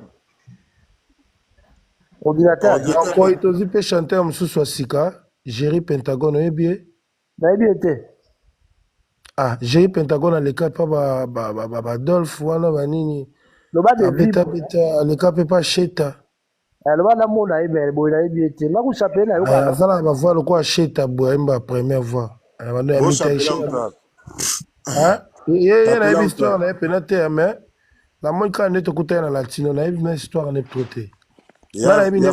koi tozwi mpe chanteur mosusu ya sika Jerry Pentagone oyebi ye nayebi ete Jerry Pentagone aleka mpa badolphe wana banini abeta aleka mpe mpa sheta loba namona ye boye nayebi ete ngaku Chapele nayoka azalaka bavoi lokola sheta boye ayemba première voix bando ya ye nayebi histoire na ye pena te mais namoni kaka nde tokuta ye na latino nayebi na histoire ne tro te nga nayebi nde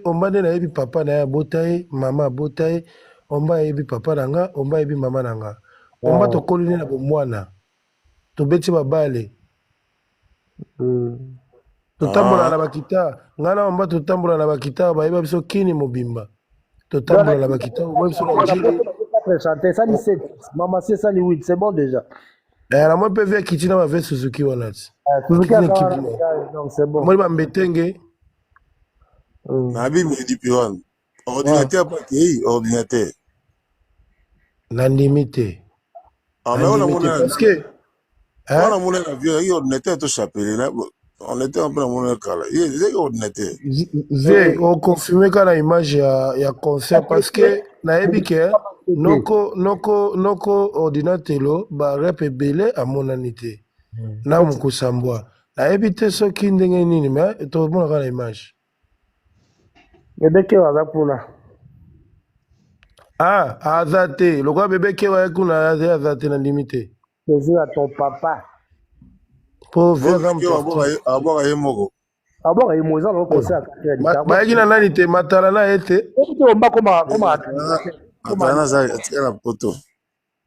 omba nde nayebi papa na ye abota ye mama abota ye omba ayebi papa na nga omba ayebi mama na nga omba tokoli nde na bomwana tobeti babale totambola na bakita nga na omba totambola na bakita bayeba biso kini mobimba totambola na bakita oba biso na njili sali 7 mama si sali 8 c'est bon déjà na moi mpe vie kiti na bave Suzuki wana ti moni bambetenge nabi dipiron ordinateur pakei ordinateur nandimi te parceke wana mona na avion yaki ordinateur to Chapele ordinateur mpe na mona kala ezaki ordinateur vie oconfirme ka na image ya concert parceke nayebi ke noko ordinatelo barep ebele amonani te na mokusambwa nayebi te soki ndenge nini me tomonaka na image bebeke aza kuna aza te lokola bebeke waye kuna aza te nandimi te plaisir à ton papa po abwaka ye moko Ah bon, et Mozart, on concert. bayaki na nani te matala na ye te On va comme atala atika na poto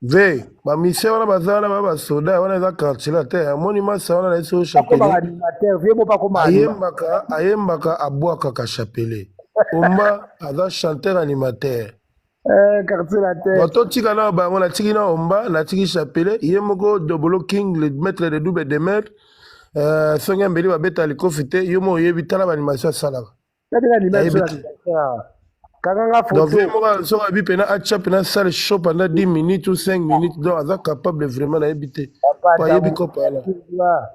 ve bamisie wana baza wana basoda wana eza quartier te amoni masa wana na ye so chapele animateur, vieux pas comme ayembaka abwakaka chapele omba aza chanteur animateur quartier la terre. bato tika na bango natiki na omba natiki chapele ye moko dobolo king le maître de double de mer songi ambeli babeta likofi te yo mo oyebi tala baanimation asalaka donc ye moko soki abi mpena atya mpena sale show pendant 10 minutes ou 5 minutes donc aza capable vraiment nayebi te po ayebi kopala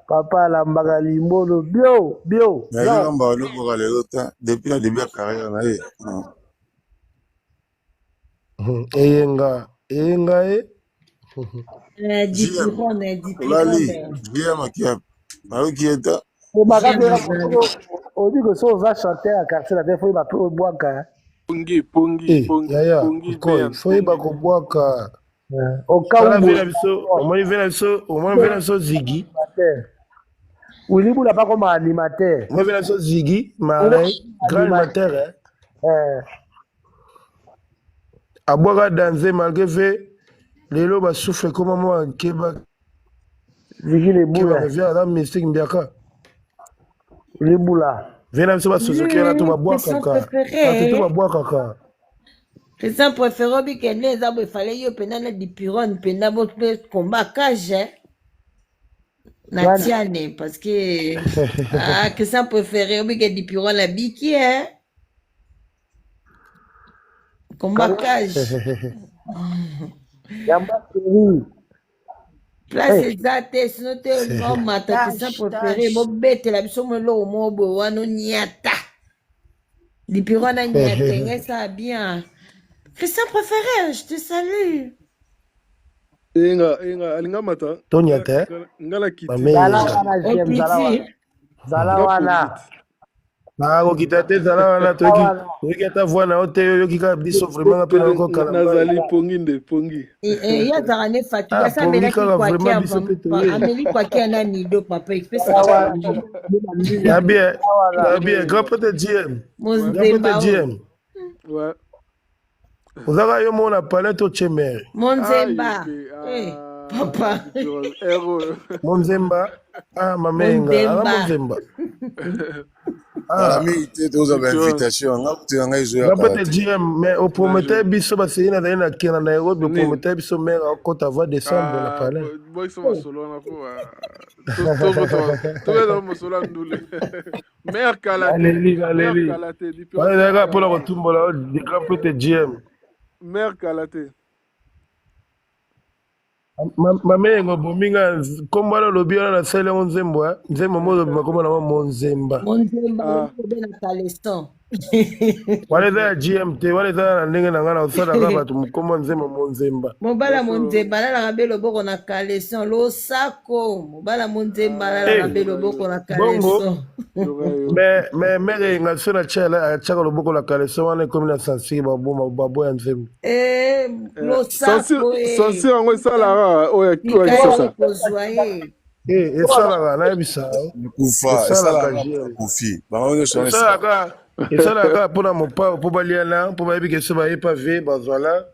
papa alambaka limbono bio nayebikamba olokoka lelo ta depuis na début ya carrière na ye eyenga ye olali vie makiape nayoki ye ta odi que so oza chanteur ya quartier la terre fo yeba mpe obwaka yaya fo yeba kobwaka omoni ve na biso zigi wilibula pa koma animateur omoni ve na biso zigi marin grand animateur abwaka danse malgré ve lelo basouffle koma mwa nkeba zigi lebula aza mystique mbiaka libula ve na biso basosoki wana to babwakaka Président préféré obi kende eza bo efale yo pena na dipiron pena bo combat cage na tiane parce que président préféré obi ke dipiron la biki combat cage yamba série place exacte sinon te mata président préféré bo betela biso melo mo bo wano niata dipiron na niata ça bien. Christian préféré, je te salue. Inga, alinga mata. Tonya te. Ngala kiti. Zala wana. nakokita te zala wana toyoki ata voi na yo te yoyoki kaka biso vraiment mpe nakokala nazali pongi nde pongi ye azalaka ne fatigué asamelaki ameli kwaki ana nido papa na bien grand pote gm ozaka yo mona palin to chemere monzemba papa monzemba mamenga monzemba ami te tozaba invitation nga kutika ngai ezoya peut dire mais opromete biso baseli nazali na kena na nairobi opromete biso mare akota va décembre na palin boiso masolo wana tobeza mosolo ya ndule mare kalate mpona kotumbola grand pete gm mare kalate mamengo bominga kombo wana olobi wana nasali yango nzembo nzembo mo olobi makombo nango monzemba wana eza ya gm te wana eza na ndenge na ngai na kosalaka bato mokombo nzembo monzemba mobala monzemba alalaka mpe loboko na kaleson losako mobala monzemba alalaka mpe loboko na kaleson mais mere yenga so na atiaka loboko na kaleson wana ekomi na sansiri babo ya nzembo losako sansiri yango esalaka oyo kozwa ye esalaka nayebisa esalaka mpona mopao mpo baliana mpo bayebi ke so bayepa ve bazwala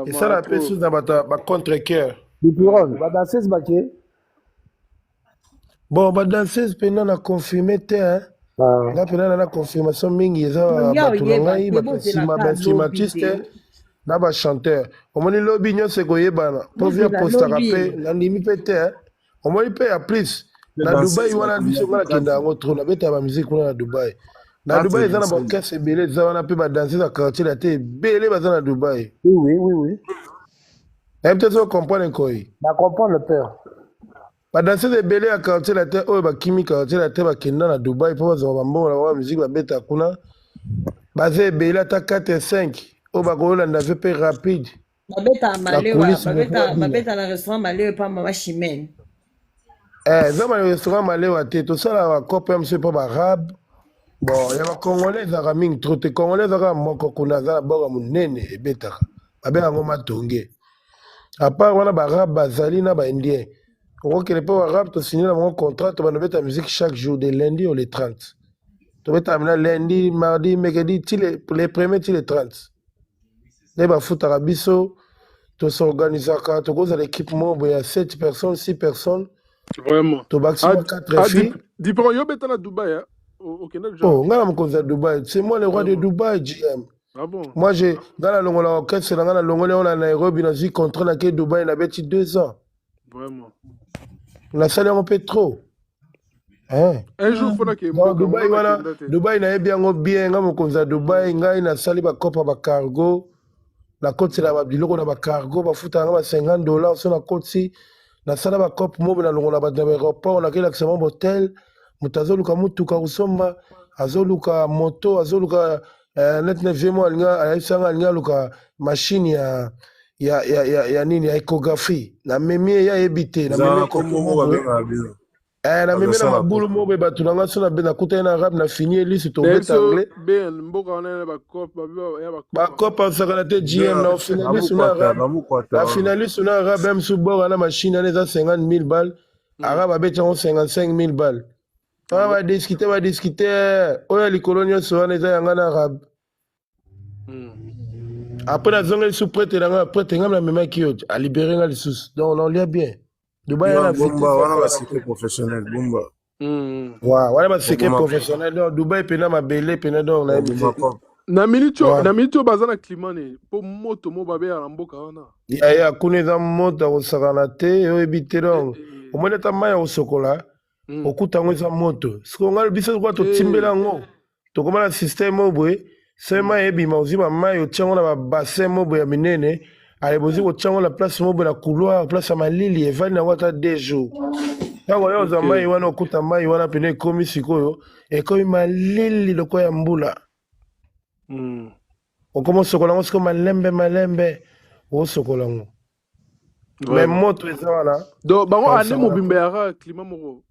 esalaka mpe susu na bato bacontre cœur badanseuse bake bon badanseuse mpena na confirme te nga mpena na confirmation mingi eza bato na ngai bainstrumentiste na bachanteur omoni lobi nyonso ekoyebana mpo via postaka mpe nandimi mpe te omoni mpe ya plus na dubai wana biso nga nakenda yango tro nabetaka bamusike kuna na dubai na dubai eza na baorchestre ebele eza wana mpe badanse ya quartier la te ebele baza na dubai nayebi te so comprendre nkoi badanse ebele ya quartier la te oyo bakimi quartier la te bakenda na dubai mpo bazwa bambongo na bango musike babeta kuna baza ebele ata 4 5 oyo bakolanda ve mpe rapide babeta na restaurant maleo pamba bachimene eza ma restaurant malewa te tosalaka bacope ya mosu mpo barabe bon ya bacongolais ezalaka mingi tro te congolais ezalaka moko kuna aza na boka monene ebetaka babengaka yango matonge apart wana barabe bazali na baindien okokende mpo barabe tosigne na bango contrat to banobeta musique chaque jour de lundi au le 30 Tu vas terminer lundi, mardi, mercredi, les premiers, les 30. Les foot arabiso, tu s'organises, tu causes l'équipement, il y a 7 personnes, 6 personnes. Vraiment. Tu maximum 4 filles. Dis-moi, yo bêta à Dubaï, hein? Au Canada. Oh, on à Dubaï. C'est moi le roi de Dubaï, GM. Ah bon? Moi, j'ai, dans la longue orchestre, dans la longue on a Nairobi, dans une contrat dans lequel Dubaï, on avait 2 ans. Vraiment. On a salé un peu trop. Hein? Un jour, il faudra qu'il y ait Dubaï, voilà. Dubaï, il y a bien, on a Dubaï, il y a salé un copa à cargo. La côte, c'est la biloko na cargo, ba futa na $50 sur la côte si. Na sala ba cop mobile na longo na ba aéroport, na kila ksema hotel, mutazoluka mutuka usomba, azoluka moto, azoluka net 9e mois alinga, aisanga alinga luka machine ya nini ya échographie. Na memie ya ebité, na memie comme na memie na mabulu mobe batu na ngaso na bena kuta na arabe na fini lisi to beta anglais. Ben mboka na ba cop ba cop osakana te GM na finaliste na arabe. La finaliste na arabe même sous bord na machine na za 50,000 balles. Arabe abeta 55,000 balles. On va discuter. Oya likolo nyonso wana eza yanga na arabe. Après la zone sous prête na prête ngam na mema kiyo a libérer nga lisusu. Donc on lia bien. Dubaï na Bomba wana ba secret professionnel Bomba. Ouais, wana ba secret professionnel donc Dubaï pena mabele pena donc na na minute bazana climat ne po moto mo babe ya mboka wana. Ya kuneza moto osakana te yo ebite donc. Omona ta maya osokola. Okutango eza moto. Siko ngal biso kwa to timbela ngo. To koma na système obwe. Sema ebima ozima mai otiango na ba bassin mobo ya minene. Ale bozi otiango la place mobo na couloir, place ya malili evani na wata 2 jours. Tango yo za mai wana okuta mai wana pene komi sikoyo ekomi malili loko ya mbula. Okoma sokola ngo siko malembe osokola ngo. Mais moto eza wana. Donc bango ane mobimbe ya climat moko.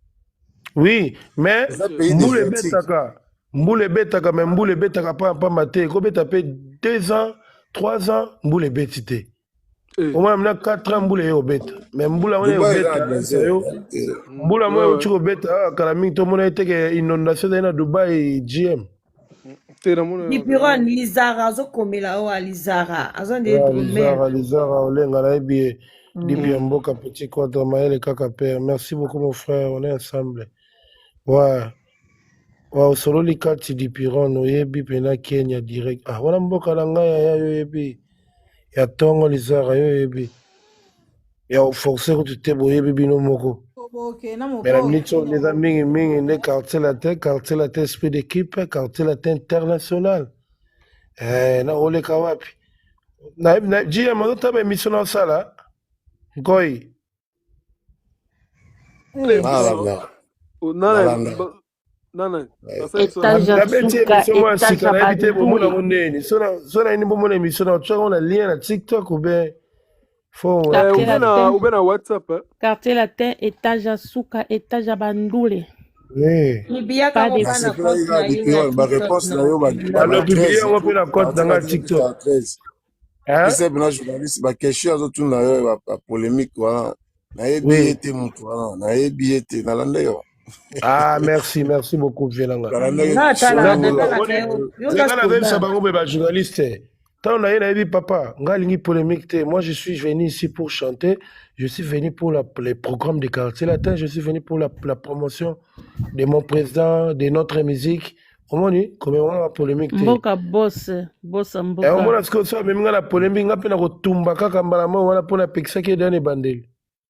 Oui, mais mbule betaka. Mboule betaka, mais mboule betaka pas maté. Ko beta pe 2 ans, 3 ans, mboule betite. Au moins, 4 ans, mboule yo beta. Mais mboula on est beta. Mboula moi yo chiko beta, kalami to mona ete ke inondation na Dubai GM. Dipiron Lizara zo komela o Lizara. Azon de Lizara olenga na ebi Dipi Mboka petit quadre maël kaka père. Merci beaucoup mon frère, on est ensemble. Ouais. Wow, solo li kati di piron oyebi pena Kenya direct. Ah, wana mboka na ngai ya yoyebi. Ya tongo lizara yoyebi. Ya forcer ko tute boyebi bino moko. Mais la minute les amis mingi ne quartier la tête esprit d'équipe, quartier la tête international. Na ole kawapi. Na jia mo ta be mission na sala. Ngoi. Nana, quartier latin, étage à Souka, étage à Bandoule. Pas de réponse na yo ba question azotuna yo ba polémique wana na yebi ete mutu wana na yebi ete na lande yo. Ah, merci beaucoup, Violanga. Journaliste. Papa, moi je suis venu ici pour chanter, je suis venu pour les programmes de quartier latin, je suis venu pour la promotion de mon président, de notre musique. Comment on dit? Comment on a la polémique? Mboka boss Mboka. On a ce que ça, même la polémique, on a pu tumba kakambalama, on a pour la pexa qui est dans les bandels.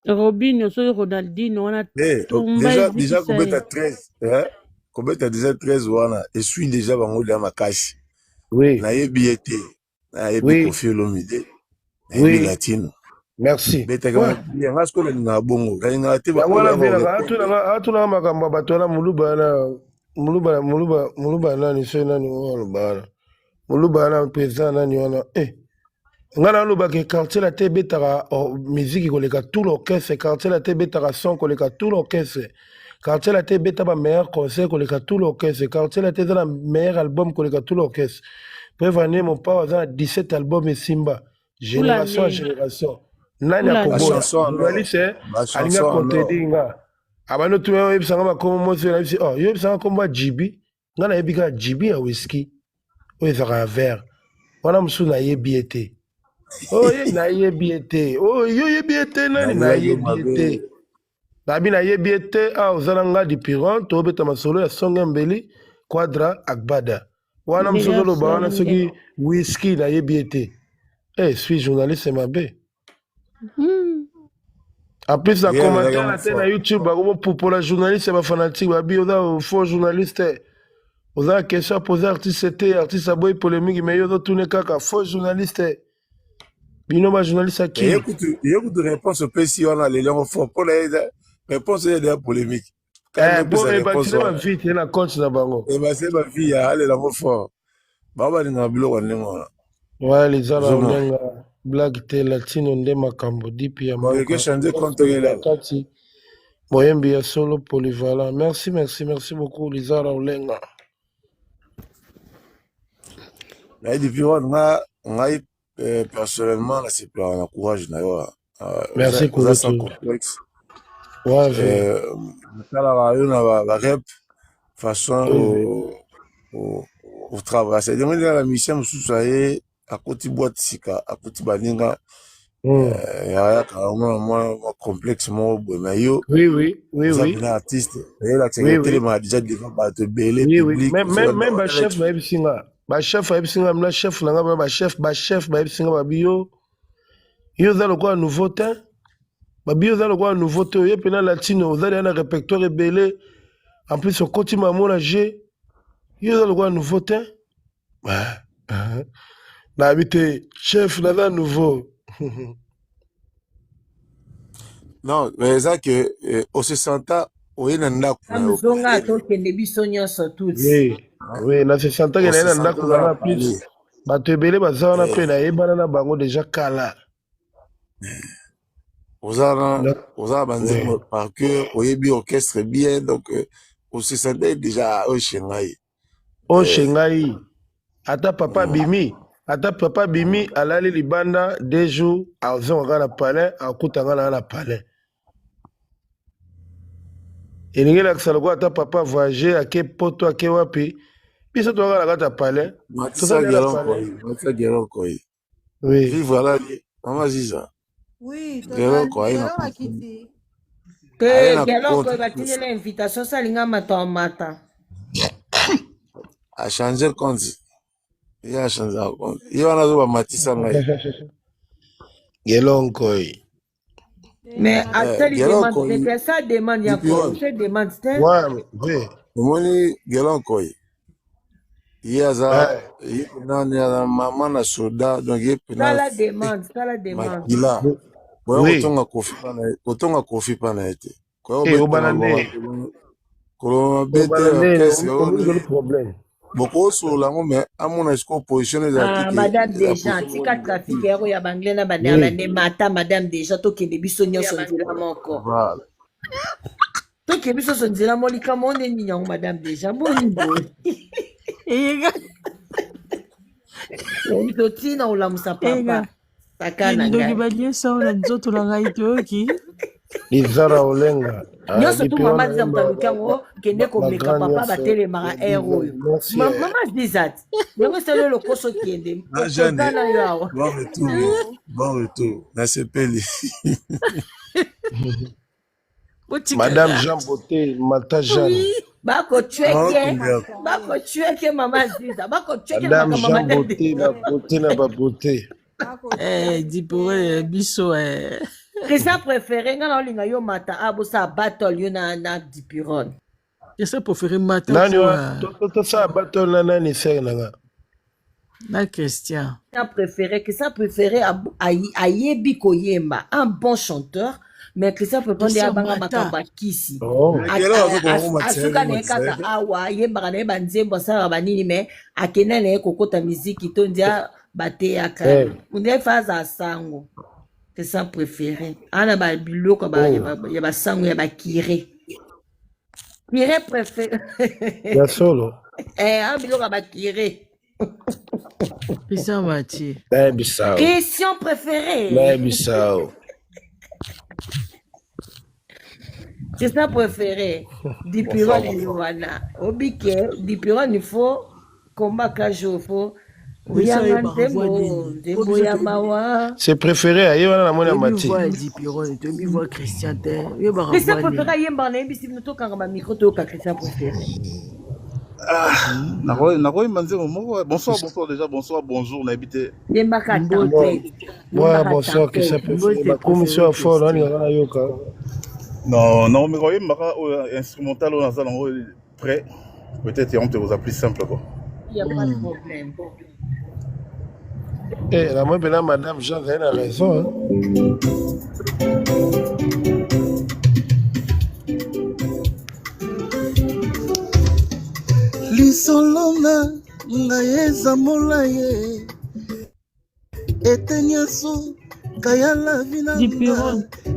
Robinho, Ronaldinho, on a déjà combien à 13, hein? Combien à déjà 13 wana et suis déjà bango dans ma cache. Oui. Na yebi ete, na yebi Koffi Olomide. Oui. Latino. Merci. Betaka bien parce que na bongo, na te ba. Wala vela, atuna makamba batona muluba na ni sena ni wala bana. Muluba na président na ni wana ngana loba ke quartier la tebe tara musique koleka tout l'orchestre, quartier la tebe tara son koleka tout l'orchestre, quartier la tebe taba meilleur concert koleka tout l'orchestre, quartier la tebe la meilleur album koleka tout l'orchestre. Prévenez mon père dans 17 albums et Simba génération à génération. Nani akobola journaliste alinga contredinga abano tu yo ebisanga makomo mozo na bisi yo ebisanga komba jibi nga nayebi kaka jibi ya whisky oyo ezalaka ya vert wana mosusu nayebi ye te oye nayebi ye te oyo oyebi ye te nani nayebi ye te nabi nayebi ye te awa oza na nga dipiron tobeta masolo ya songe mbeli quadra agbada wana mosusu oloba wana soki whisky nayebi ye te suis journaliste mabe en plus na commentaire na te na YouTube bakomopupola journaliste ya bafanatique babi oza faux journaliste oza na question apose artiste te artiste aboyi polémique mais yo ozotune kaka faux journaliste bino bajournaliste akili yekutu réponse opesi wana lelo yango fort mpona ye réponse eye deya polémique batile bavi te na compte na bango base bavi ya alela yango fort bao balingaka biloko ndenge wana wala eza na olenga blague te latino nde makambo dipi ya mokakati boyembi ya solo polyvalent merci beaucoup lizara olenga naye depuis wana ngai personnellement nasepelaka na courage na yo merci oza sans complexe natalaka yo na barep façon otravaille c'est ndenge ndenge na mission mosusu aye akoti boîte sika akoti baninga yaka mwa complexe moko boye na yo oza pena artiste eyelakisaka otelemaka déjà devant bato ebele même bachef bayebisinga bachef ayebisinga mna chef na nga bana bachef bayebisinga babi yo oza lokola nouveau te babi yo oza lokola nouveau te oye pena latino oza deya na répertoire ebele en plus okoti mamona je yo oza lokola nouveau te nayebi te chef naza nouveau non mais eza ke osesanta oye na ndako amzonga tokende biso nyonso tuti na sesantake naye na ndako nanga plus bato ebele baza wana mpe nayebana na bango deja kala oza na banzembo par cœur oyebi orchestre bien donc osesanta déjà oshengai ata papa bimi alali libanda 2 jours azongaka na palais akutanga na na palais elingi elakisa lokola ata papa voyage ake poto ake wapi biso toaka na kati ya palais vivre alali mama ziza geloko geloko batindela invitation salinga mata wa mata achange compte ye achange compte ye wana azoba matisa ngai gelonkoi mais atali demande ça demande yango je demande te omoni gelonkoi ye aza nani aza mama na soda donc ye sala demande makila boya kotonga kofi mpa na ye te obana nde koloma bete bokosolola yango me amona esiko opposition ezalaki madame deja tika trafic yako ya banglais na bande mata madame deja tokende biso nyonso nzela moko tokende biso nzela molika monde nini yango madame deja boni boye totina olamusa papa sakana ndoki balie sawa na nzoto na ngai toyoki lizara olenga nyonso tu mama ziza motaluki yango kende komeka papa batelemaka aire oyo mama zizati yango esali lokoso kende otana yo awa bon retour nasepeli madame Jean Beauté mata Jeanne bakochweke mama ziza bakochweke madame Jean Beauté na beauté na babeauté dipore biso Christian préféré nga na olinga yo mata abosa battle yo na dipiron Christian préféré mata nani to sa battle na nani ser nanga na Christian préféré ayebi koyemba un bon chanteur mais Christian préféré abanga makamba kisi asuka na kaka awa yembaka na banzembo sala banini mais akena na kokota muziki to ndia bateyaka unde faza sango c'est ça préféré ana ba biloko ya basango ya bakire kire préféré ya solo a biloko ya bakire Christian Mathieu Bissau Christian préféré Bissau Christian préféré. Dipiron et Yohana. Obike, Dipiron, il faut combat Kajofo. C'est préféré à Yohana la mona mati. Dipiron, tu me vois Christian. Christian préféré, Yemba, Nebisi, nous toquons un micro, toquons Christian préféré. Bonsoir déjà, bonsoir, bonjour, n'habitez. Ouais, bonsoir, Christian préféré. La commission à fond, on y a yoka. Non, mais voyez, instrumental, on a ça prêt. Peut-être on te vous a plus simple quoi. Il n'y a pas de problème. Eh, la moi, madame Jean, elle a raison. Hein? Lisolona ngaeza molaye etenyaso kayala vina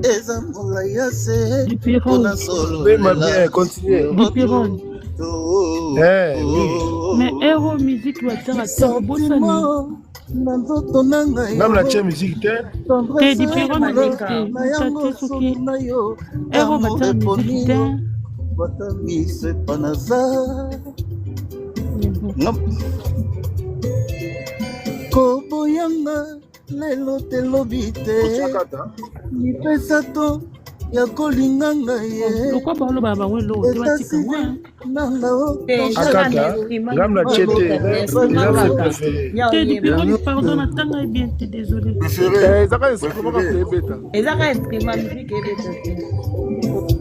eza molaya se ona solo bien continuer Dipiron. Mais Héros Musique va faire à terre Bossani. Même la tchè musique t'es Dipiron va faire Héros va faire musique t'es. Batamise panaza koboyanga lelo telobi te mipesa to ya kolinganga ye Pourquoi parler baba welo tu vas tika nanga o akata ngam la tchè t'es Dipiron pardon attends bien t'es désolé. Ezaka instrument musique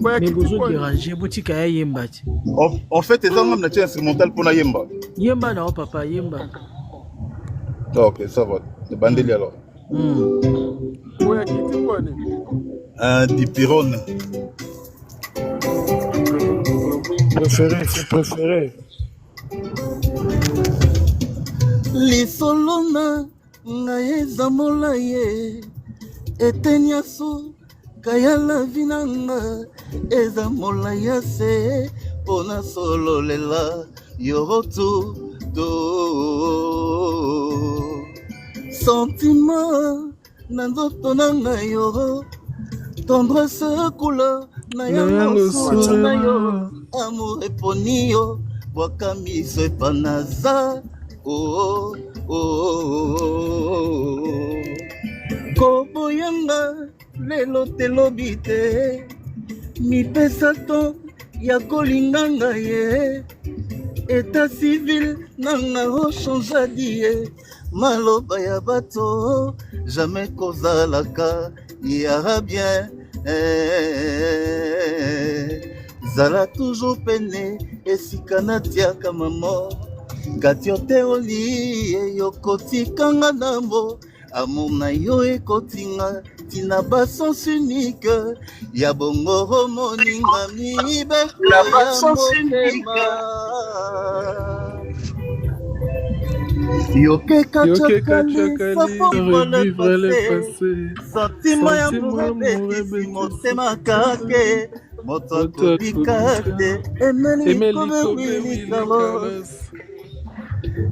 Mais vous dérangez, boutique à Yemba. En fait, c'est un homme instrumental pour la Yemba. Yemba, non, papa, Yemba. Ok, ça va. Le bandeli alors. Dipiron. Préféré. lisolona ngaeza molaye etenyaso kayala vinanga eza molaya se pona sololela yorotu do sentiment na nzoto nanga yo tendresse couleur na yango solo na yo amour eponi yo bwaka miso epanaza koboyanga lelo telobi te mipesa to ya kolinganga ye eta civil nanga ochangeadi ye maloba ya bato jamais kozalaka ya bien zala toujours pene esika natiaka mamo kati yo te oli eyokotikanga nambo amour na yo ekotinga tina basens unique ya bongo moninga mibeko ya motema yokeka chakalisa revivre le passé sentima ya morebetisi motema kake moto akobika te emelikobewilitalo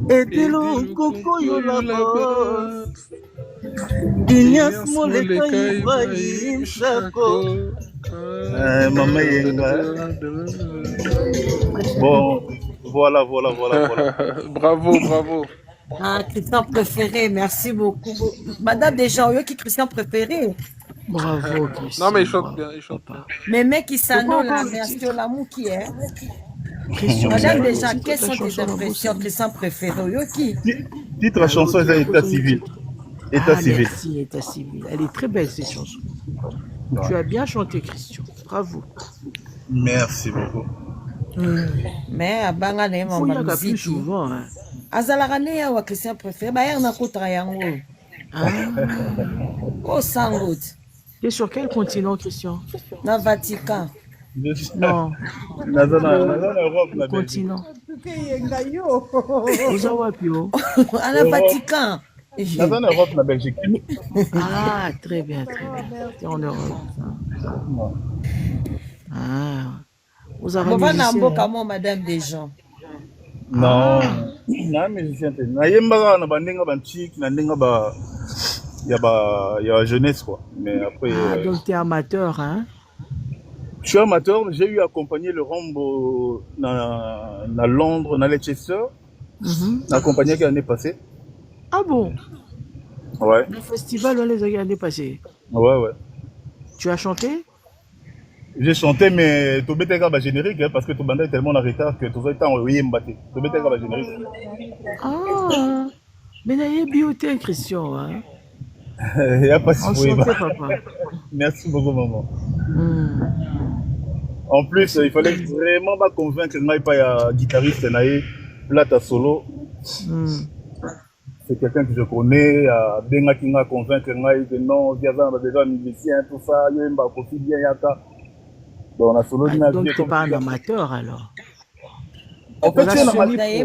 etelo nkokoyo labo Ignace Moleka Ibrahim Chako Maman Yenga. Bon, voilà. Bravo. Ah, Christian préféré, merci beaucoup. Madame Deschamps, qui Christian préféré? Bravo, Christian. Non, mais il chante bien, il chante bien. Mais mec, qui s'annonce la version l'amour qui est. Madame Deschamps, quelles sont tes impressions Christian préféré? Qui Titre chanson, c'est État civil. Civil. Merci, État civil. Elle est très belle, cette chanson. Ouais. Tu as bien chanté, Christian. Bravo. Merci beaucoup. Mais à Bangane, mon il y a plus souvent. Azalarane, wa Christian préféré, bah, il y a un coup triangle. Oh, sangout. Tu es sur quel continent, Christian? Dans le Vatican. Non. Dans le continent. À la Vatican. Dans l'Europe, la Belgique. Ah, très bien. C'est en Europe. Ah. Vous avez Madame Deschamps. Non, musicien. Il y a jeunesse quoi. Mais après. Donc tu es amateur, hein? Je suis amateur, j'ai eu accompagné le Rambo à Londres, dans Leicester. Accompagné l'année passée. Ah bon? Ouais. Le festival, on les a l'année passée. Ouais. Tu as chanté? J'ai chanté, mais tout bête est générique, hein, parce que tout bande est tellement en retard que tout le temps, oui, m'batté. Tout bête est générique. Ah, mais il y a beauté, Christian. Hein? Il n'y a pas de souci. Papa. Merci beaucoup, maman. En plus, il fallait vraiment pas convaincre que je n'aille pas un guitariste, plate à solo. C'est quelqu'un que je connais, bien qui m'a convaincu que non, il y a déjà un musicien, tout ça, il y a un profil bien, donc la solo. Donc tu n'es pas un amateur alors? En fait, c'est un amateur.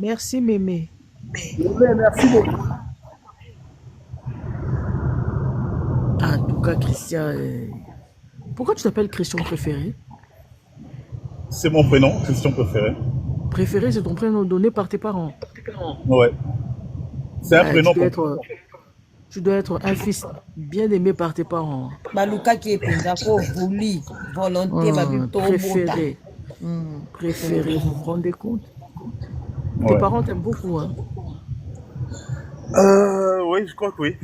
Merci Mémé. Merci beaucoup. En tout cas, Christian, pourquoi tu t'appelles Christian préféré? C'est mon prénom, Christian préféré. Préféré, c'est ton prénom donné par tes parents? Ouais. C'est un prénom. Tu dois être un fils bien aimé par tes parents. Préféré. Préféré, vous vous rendez compte? Tes parents t'aiment beaucoup, hein? Oui, je crois que oui.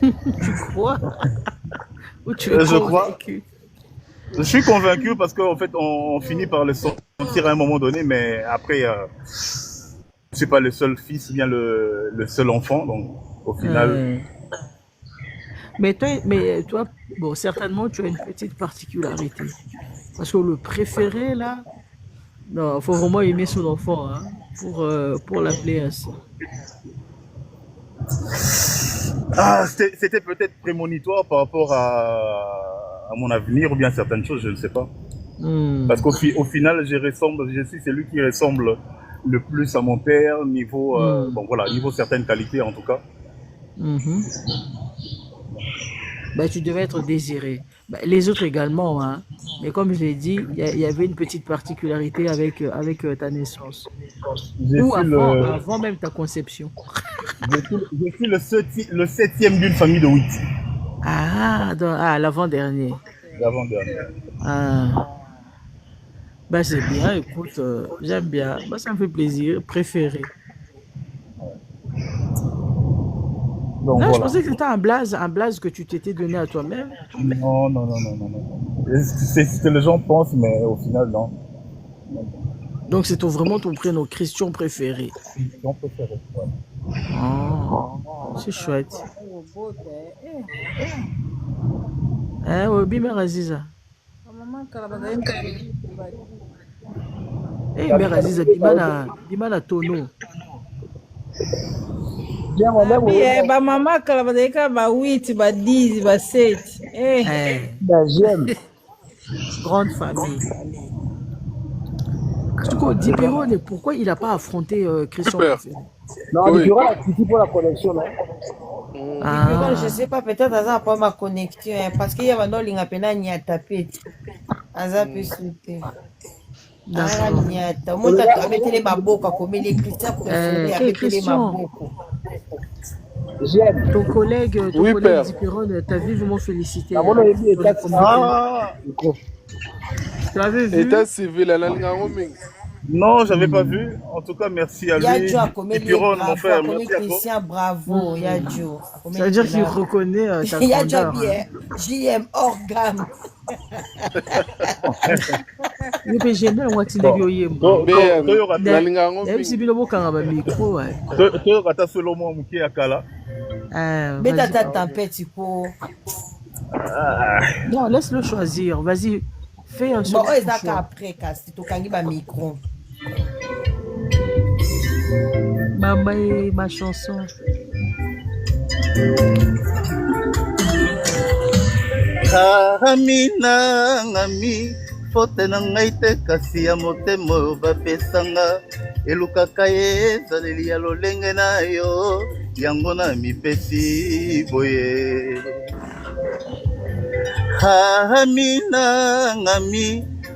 Tu crois? Ou tu es convaincu? Je suis convaincu parce qu'en fait, on finit par le sentir à un moment donné, mais après, je suis pas le seul fils, bien le seul enfant, donc au final. Mais toi, bon, certainement, tu as une petite particularité. Parce que le préféré, là, non, il faut vraiment aimer son enfant, hein, pour l'appeler ainsi. Ah, c'était peut-être prémonitoire par rapport à mon avenir ou bien certaines choses, je ne sais pas. Parce qu'au final, je suis celui qui ressemble le plus à mon père, niveau, bon voilà, niveau certaines qualités en tout cas. Bah, tu devais être désiré. Bah, les autres également, hein. Mais comme je l'ai dit, il y avait une petite particularité avec ta naissance. Ou avant même ta conception. Je suis le septième d'une famille de 8. L'avant-dernier. L'avant-dernier. Bah, c'est bien, écoute, j'aime bien. Bah, ça me fait plaisir, préféré. Donc, non, voilà. Je pensais que c'était un blaze que tu t'étais donné à toi-même. Non. C'est ce que les gens pensent, mais au final, non. Donc, c'est vraiment ton prénom, Christian préféré. Christian préféré, ouais. C'est chouette. Oui, Mère Aziza. Mère Aziza, Bimana Tono. Maman kala badeka ba 8 ba 10 ba 7 j'aime grande famille. Dipiro, pourquoi il n'a pas affronté Christian? Non, Dipiro a quitté pour la connexion là. Je sais pas, peut-être ça pas ma connexion parce qu'il y a un ligne à peine à n'y taper. Aza peut sauter. Ton collègue Dipiron t'a vivement félicité. Tu l'avais vu? État civil, non, j'avais pas vu. En tout cas, merci à lui. Dipiron, mon frère, Christian, bravo. Ça veut dire qu'il reconnaît ta grandeur. JM hors gamme. J'aime bien moi tu non, laisse-le choisir. Vas-y, fais un choix. Après, micro. Maman, ma chanson. Amina ngami fote na ngai te kasi ya motema oyo bapesanga elukaka ye ezaleli ya lolenge na yo yango na mipesi boye. Amina ngami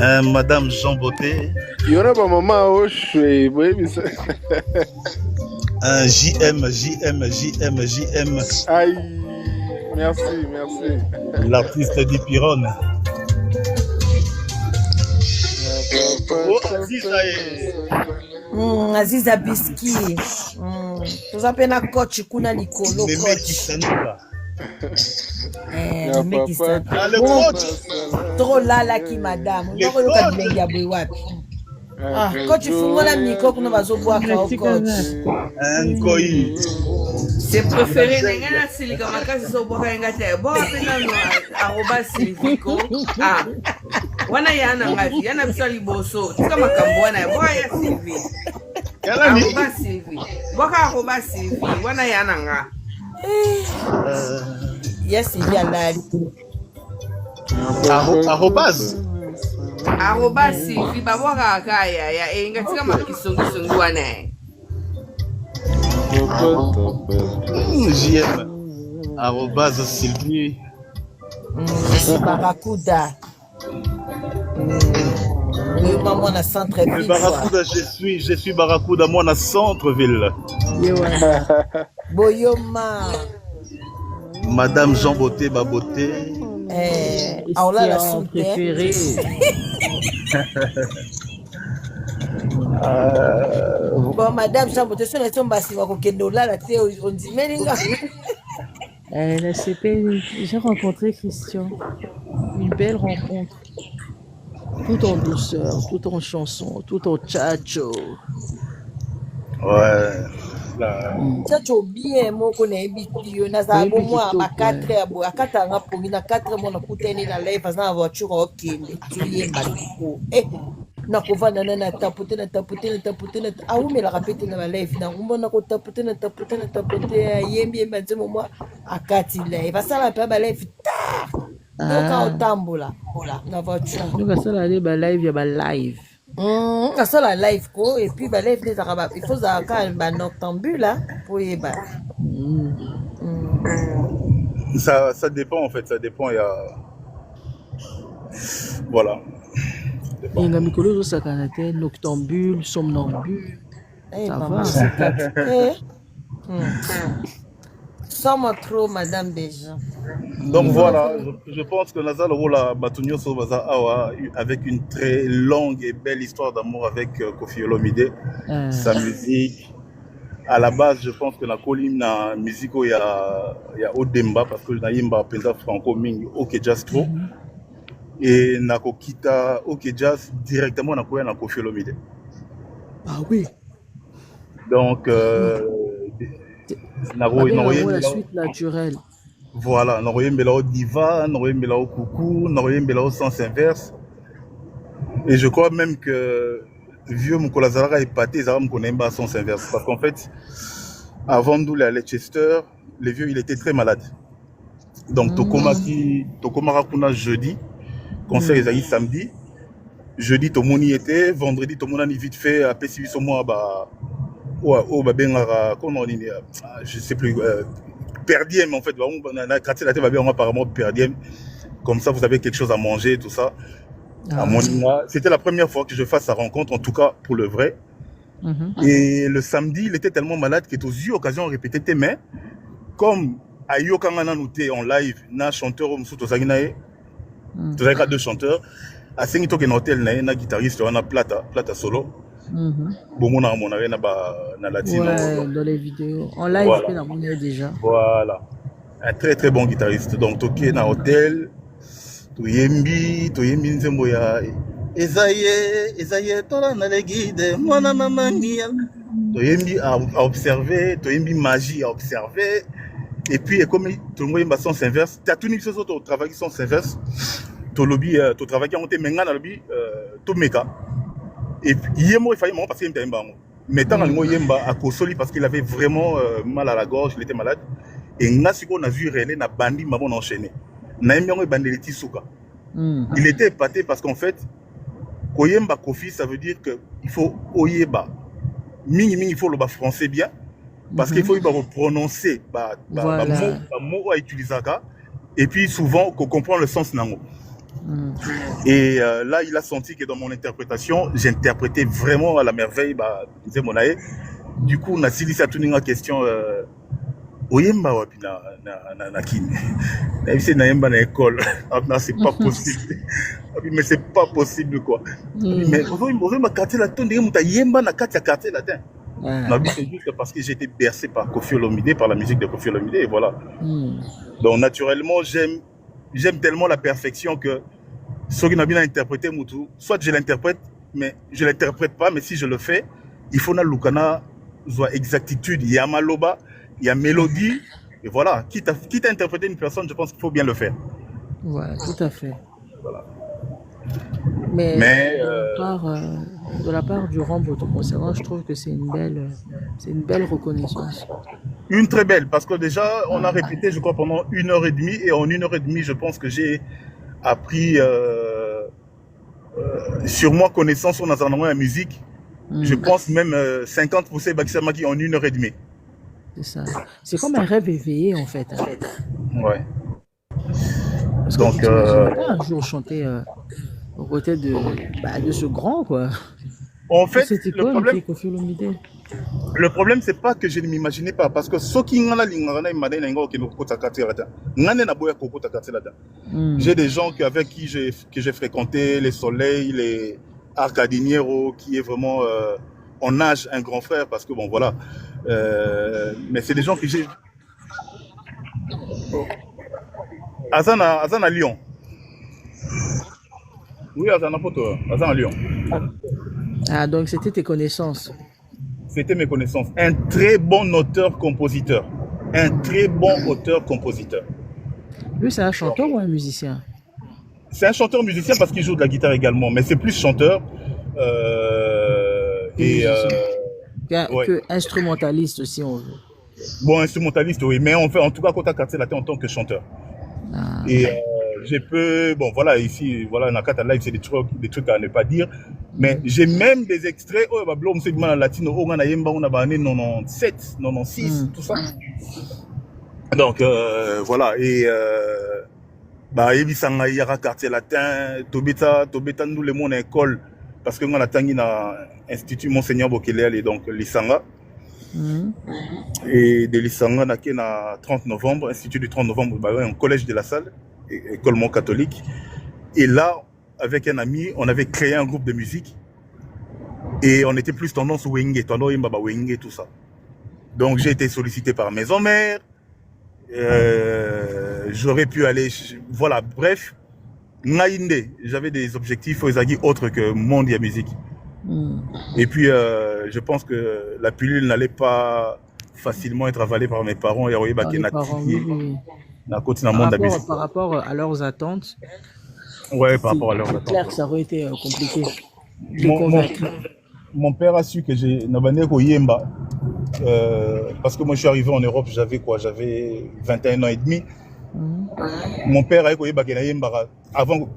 Madame Jean Beauté. Il y aura pas maman au choué. JM. Aïe, merci. L'artiste du Piron. Aziza Biski. Tozapena coach kuna likolo coach. Le coach. Trop lala qui madame. Ndoko yoka bilengi abwe wapi. Coach fungola miko kuna bazobwaka au coach. Nkoi. C'est préféré nengana silika makasi so bwaka ngate. Bo pena no aroba silviko. Wana yana ngazi, yana bisali boso. Tika makambo wana bo ya Sylvie. Aroba Sylvie. Boka aroba Sylvie, wana yana nga. Yes, il y a là. Arrobase. Arrobase Sylvie, baboka kaya ya ngatika makisongi wana. JM. Arrobase Sylvie. Barracuda. Moi, na centre-ville. Barracuda, je suis Barracuda, moi, na centre-ville. Boyoma. Madame Jean Beauté, Baboté. On l'a la soupe préférée. Bon, Madame Jean Beauté, sur les tombes, on dit, mais la CP, j'ai rencontré Christian. Une belle rencontre. Tout en douceur, tout en chanson, tout en tchatcho. Ouais. Tchatcho bien, moi, qu'on a habitué. On a ça, moi, à 4 heures, à 4 heures, pour une 4 heures, on a coûté une live, parce que la voiture, ok, tu y es malheureux. Na kova na tapoter ah oui mais la répéter na live na rumba na ko tapoter yembi mbanzemo moi akati live basala pa ba live donc otambola na voiture donc ça la live ya ba live ça la live ko et puis ba live il faut ça quand ba noctambule pour y ba ça dépend en fait, ça dépend, il y a voilà. Il y a mikolo zo sakanate noctambule, somnambule. Ça va. Somme trop madame déjà. Donc voilà, je pense que Nazal Rola Batunyo Sobaza Awa avec une très longue et belle histoire d'amour avec Koffi Olomide, sa musique. À la base, je pense que la colline na musique il y a Odemba parce que na yimba penza franco mingi OK Jazz trop. Et nako kita OK Jazz directement na koya na Koffi Olomide. Ah oui. Donc la suite naturelle. Voilà, Noroye Mbelao Diva, Noroye Mbelao Coucou, Noroye Mbelao Sens Inverse. Et je crois même que vieux Moukolazara est pâté, Zara Mkonemba Sens Inverse. Parce qu'en fait, avant d'aller à Leicester, le vieux il était très malade. Donc Tokoma Rakuna jeudi, concert Esaïe samedi. Jeudi, tout le monde y était. Vendredi, tout le monde a vite fait. Après, si vous moi, je sais plus. Perdiem, en fait. On a apparemment perdiem. Comme ça, vous avez quelque chose à manger, tout ça. C'était la première fois que je fasse sa rencontre, en tout cas pour le vrai. Et le samedi, il était tellement malade qu'il était aux yeux occasion de répéter tes mains. Comme à Yokangana Nouté en live, na chanteur Moussouto Saginae. Vous avez deux chanteurs. À Sengito qui est un hôtel, na guitariste, on a Plata solo. Bon, on a na latino. Ouais, dans les vidéos. En live, voilà. On a déjà. Voilà. Un très très bon guitariste. Donc, Toké na hôtel. Toyembi nzembo ya. Ezaye, tola na le guide. Mwana mama nia. Toyembi à observer. Toyembi magie à observer. Et puis, comme tout le monde est sens inverse, tu as tout mis sur ton travail sens inverse. Tu lobby, tu travailles en téménga dans le lobby, tout méca. Et puis, il fallait passer un temps. Mais tant que yemba a consoli parce qu'il avait vraiment mal à la gorge, il était malade. Et on a vu René, na bandi, maman enchaîné. Na yemba bandi leti souka. Il était épaté parce qu'en fait, Koyemba Kofi, ça veut dire qu'il faut oyeba. Ming, il faut le bas français bien. Parce qu'il faut prononcer mot à utiliser. Et puis souvent, qu'on comprend le sens nango. Et là, il a senti que dans mon interprétation, j'interprétais vraiment à la merveille, disait Monae. Du coup, on a saisi ça toute une question. Oyemba wapi na kine. Na yebisi na yemba na école. C'est pas possible. Mais c'est pas possible quoi. Mais oyemba quartier latin, ndenge muta yemba na kati ya quartier latin. C'est juste parce que j'ai été bercé par Koffi Olomide, par la musique de Koffi Olomide, et voilà. Donc naturellement, j'aime tellement la perfection que ce qui n'a bien interprété Moutou, soit je l'interprète, mais je l'interprète pas, mais si je le fais, il faut na lukana soit exactitude, il y a maloba, il y a mélodie, et voilà. Quitte à interpréter une personne, je pense qu'il faut bien le faire. Voilà, tout à fait. Voilà. Mais de la part du Rambo, concernant, je trouve que c'est une belle reconnaissance. Une très belle, parce que déjà, on a répété, je crois, pendant 1h30, et en 1h30, je pense que j'ai appris sur moi connaissance sur la musique. Je pense même 50% Bakissamaki en 1h30. C'est ça. C'est comme un rêve éveillé, en fait. Ouais. Parce donc, que tu pas un jour chanter aux côtés de ce grand, quoi. En fait, le problème, c'est pas que je ne m'imaginais pas, parce que ce qui j'ai des gens avec qui j'ai fréquenté, les Soleils, les Arcadiniero, qui est vraiment en âge un grand frère, parce que bon, voilà. Mais c'est des gens que j'ai. Azan à Lyon. Oui, Azan à Lyon. Ah, donc c'était tes connaissances. C'était mes connaissances. Un très bon auteur-compositeur. Un très bon auteur-compositeur. Lui, c'est un chanteur ou un musicien? C'est un chanteur-musicien parce qu'il joue de la guitare également, mais c'est plus chanteur. Que instrumentaliste, si on veut. Bon, instrumentaliste, oui, mais en tout cas, Kota Quartier Latin en tant que chanteur. Et bon, voilà, ici, voilà, Nakata Live, c'est des trucs à ne pas dire. Mais j'ai même des extraits, latino, 97, 96, tout ça. Donc, voilà, et Ebisanga Yara Quartier Latin, Tobeta, nous le monde à école, parce que on a tangi na Institut Monseigneur Bokele, et donc l'Isanga. Et de l'Isanga, on a 30 novembre, Institut du 30 novembre, un collège de la salle, école Mont catholique. Et là, avec un ami, on avait créé un groupe de musique. Et on était plus tendance au Wenge, tout ça. Donc j'ai été sollicité par Maison Mère. J'aurais pu aller, voilà, bref. J'avais des objectifs autres que monde et musique. Et puis, je pense que la pilule n'allait pas facilement être avalée par mes parents. Par rapport à leurs attentes. Ouais, par rapport à leurs attentes. Clair que ça aurait été compliqué de les convaincre. Mon père a su que j'ai Nabané Yemba. Parce que moi je suis arrivé en Europe, j'avais 21 ans et demi. Mon père a dit avant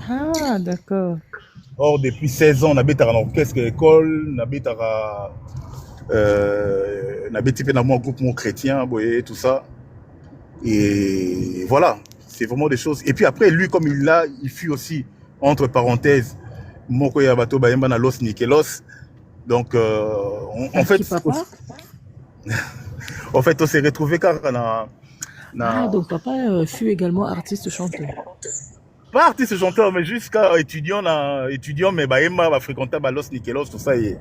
Ah, d'accord. Or, depuis 16 ans, on a été en orchestre école, on a été dans mon groupe chrétien, tout ça. Et voilà, c'est vraiment des choses. Et puis après, lui, comme il fut aussi, entre parenthèses, Moko Yabato Bayemba na Los Nikelos. Donc, en fait, en fait, on s'est retrouvés car Ah, donc papa fut également artiste-chanteur. Pas artiste-chanteur, mais jusqu'à étudiant, mais Bayemba va fréquenter Los Nikelos, tout ça. Et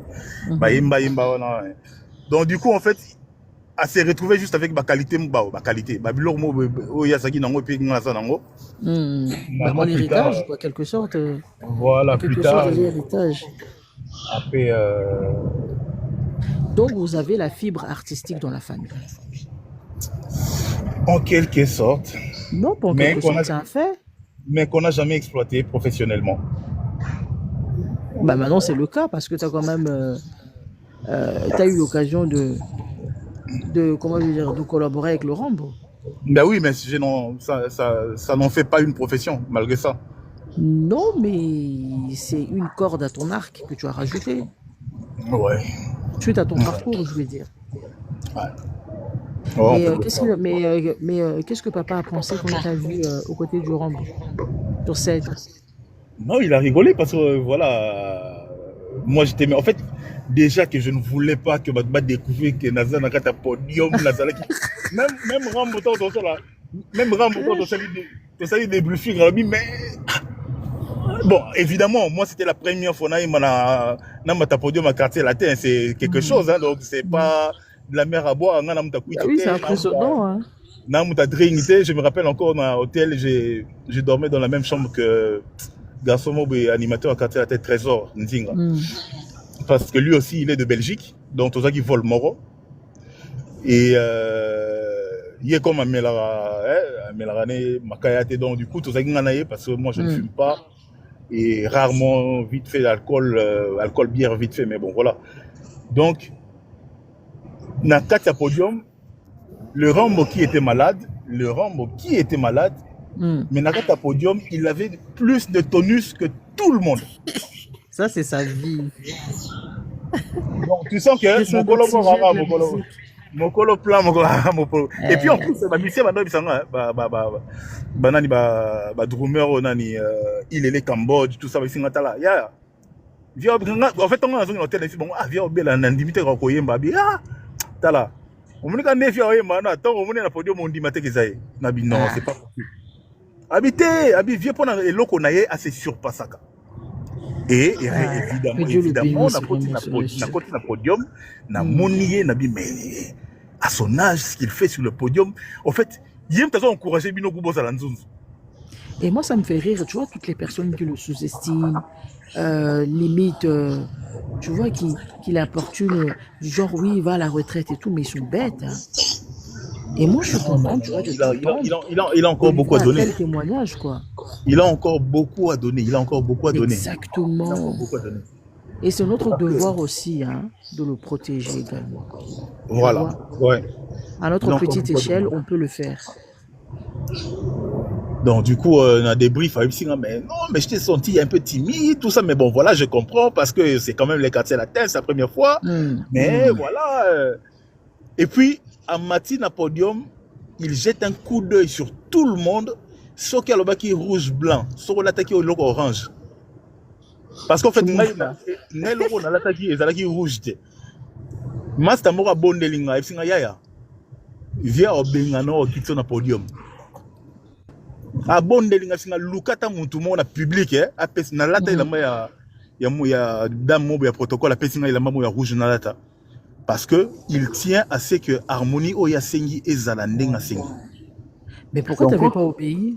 Bayemba, donc, du coup, en fait, elle s'est retrouvée juste avec ma qualité. Mon héritage, quoi, quelque sorte. Voilà, plus tard. Héritage. Après. Donc, vous avez la fibre artistique dans la famille. En quelque sorte. Non, pour quelque sorte, c'est un fait. Mais qu'on n'a jamais exploité professionnellement. Maintenant, c'est le cas parce que tu as quand même t'as eu l'occasion de collaborer avec le Rambo. Ben oui, mais ça n'en fait pas une profession, malgré ça. Non, mais c'est une corde à ton arc que tu as rajouté. Ouais. Suite à ton parcours, je veux dire. Ouais. Oh, on Mais peut le faire. qu'est-ce que papa a pensé quand il t'a vu aux côtés du Rambo sur scène? Non, il a rigolé parce que voilà, moi j'étais. En fait, déjà que je ne voulais pas que Batba découvre que Nazar n'a qu'à podium, Nazar même Rambo, là, même Rambo, tu sais, des briefings, mais bon, évidemment, moi c'était la première fois que je podium à quartier latin, c'est quelque chose, hein, donc c'est pas de la mer à boire, Oui, c'est impressionnant. Hein. Je me rappelle encore dans l'hôtel, je dormais dans la même chambre que garçon animateur à quartier latin Trésor Nzinga. Parce que lui aussi il est de Belgique, donc tout ça qui vole Moro. Et il est comme un Mélarane, Makayate, donc du coup tout ça qui est parce que moi je ne fume pas et rarement vite fait d'alcool, alcool bière vite fait, mais bon voilà. Donc dans le podium, le Rambo qui était malade, mais dans le podium, il avait plus de tonus que tout le monde. Ça, c'est sa vie. Donc, tu sens que mon colo plan, et puis en plus, il est les Cambodge, tout ça, en fait, on a un hôtel ici, bon, viens au Béla, on a invité à Koyemba, tala. On me dit qu'on est fier, on a podium, on dit non, c'est pas possible. Habiter, viens pour le loco naïe assez surpassaka. Et évidemment, on a continué le podium, on a monié, mais à son âge, ce qu'il fait sur le podium, en fait, il y a un encouragé Bino Goubos à l'Anzunz. Et moi, ça me fait rire, tu vois, toutes les personnes qui le sous-estiment, limite, tu vois, qui l'importunent, genre, oui, il va à la retraite et tout, mais ils sont bêtes. Hein. Et moi, je suis content, tu vois, il a encore beaucoup à donner. Quel témoignage, quoi. Il a encore beaucoup à donner, Exactement. Et c'est notre devoir aussi, hein, de le protéger également. Voilà, ouais. À notre petite échelle, on peut le faire. Donc du coup, on a des briefs avec Singa, mais non, mais je t'ai senti un peu timide, tout ça, mais bon, voilà, je comprends, parce que c'est quand même les quartiers latins, c'est la première fois, mais voilà. Et puis, à matin à podium, il jette un coup d'œil sur tout le monde, sauf qu'il y a le bas qui est rouge-blanc, sauf qu'il attaque au logo orange. Parce qu'en fait, il y a le logo qui est rouge. Master Mora Bondelinga, il y a via Obengano qui est au podium. A Bondelinga, il y a Lukata Moutoumon, la public, na lata il y a dame il y a protocole, il y a rouge na lata. Parce que il tient à ce que Harmonie Oyasengi et Zalandeng Asengi. Mais pourquoi tu n'avais pas obéi?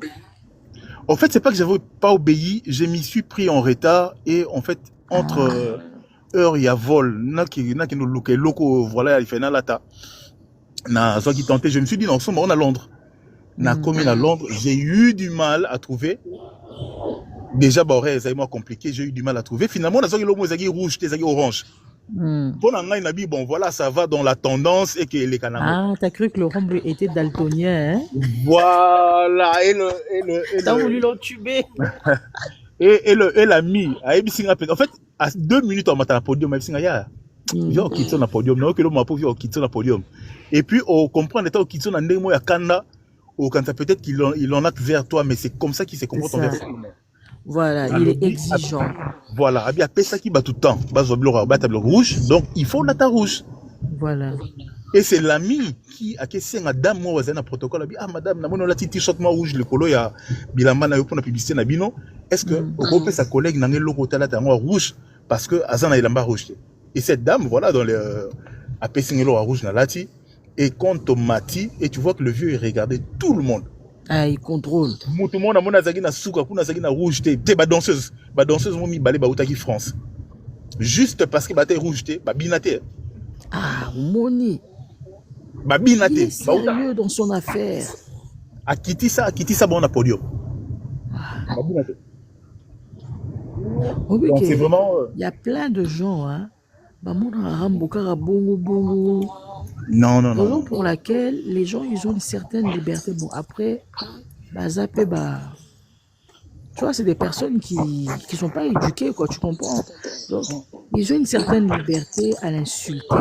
En fait, c'est pas que j'avais pas obéi, je m'y suis pris en retard et en fait, entre heure et vol, voilà, il fait na lata. Na qui tentait, je me suis dit non, on est à Londres. Na commune à Londres, j'ai eu du mal à trouver. Déjà, c'est compliqué, j'ai eu du mal à trouver. Finalement, on a dit rouge, on a dit orange. Bon, voilà, ça va dans la tendance et que les canards. Ah, t'as cru que le Rambo était daltonien, hein? Voilà, T'as voulu l'entuber. et l'ami, en fait, à 2 minutes, on m'a à podium, viens au kitson à podium, non, que l'on m'a pas vu au kitson à podium. Et puis, on comprend l'état au kitson à Ndemo et à Kanda, ou quand peut-être qu'il en a vers toi, mais c'est comme ça qu'il se comporte envers toi. Voilà, il est exigeant. Voilà, il y a ça qui bat tout le temps. Table rouge, donc il faut la rouge. Voilà. Et c'est l'ami qui a question à madame, moi, un protocole. Ah, madame, on a un t-shirt rouge, le colo, il y a Bilama, pour la publicité, Nabino. Est-ce que, on peut sa collègue, n'a pas le logo rouge, parce que Azana, il a rouge. Et cette dame, voilà, dans le, a Pessingelo à rouge, na lati. Et quand on mati, et tu vois que le vieux, il regardait tout le monde. Ah, il contrôle. Tout le monde a zagi na souka, kuna zagi na rouge, t'es danseuse. Danseuse, moi, mi balé, outaki France. Juste parce que t'es rouge, t'es binate. Ah, Moni. Binate. Il est sérieux dans son affaire. A quitté ça, bon, on a podium. Binate. Donc c'est vraiment. Il y a plein de gens, hein. Non. Raison pour laquelle les gens, ils ont une certaine liberté. Bon, après, tu vois, c'est des personnes qui sont pas éduquées, quoi, tu comprends. Donc, ils ont une certaine liberté à l'insulter.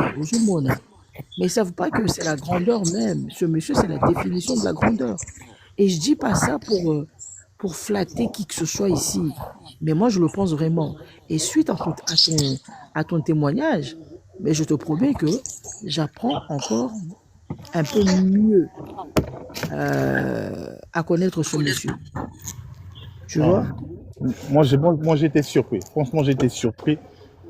Mais ils ne savent pas que c'est la grandeur même. Ce monsieur, c'est la définition de la grandeur. Et je ne dis pas ça pour flatter qui que ce soit ici. Mais moi, je le pense vraiment. Et suite à ton témoignage, mais je te promets que j'apprends encore un peu mieux à connaître ce monsieur. Tu vois? Moi, j'étais surpris. Franchement, j'étais surpris.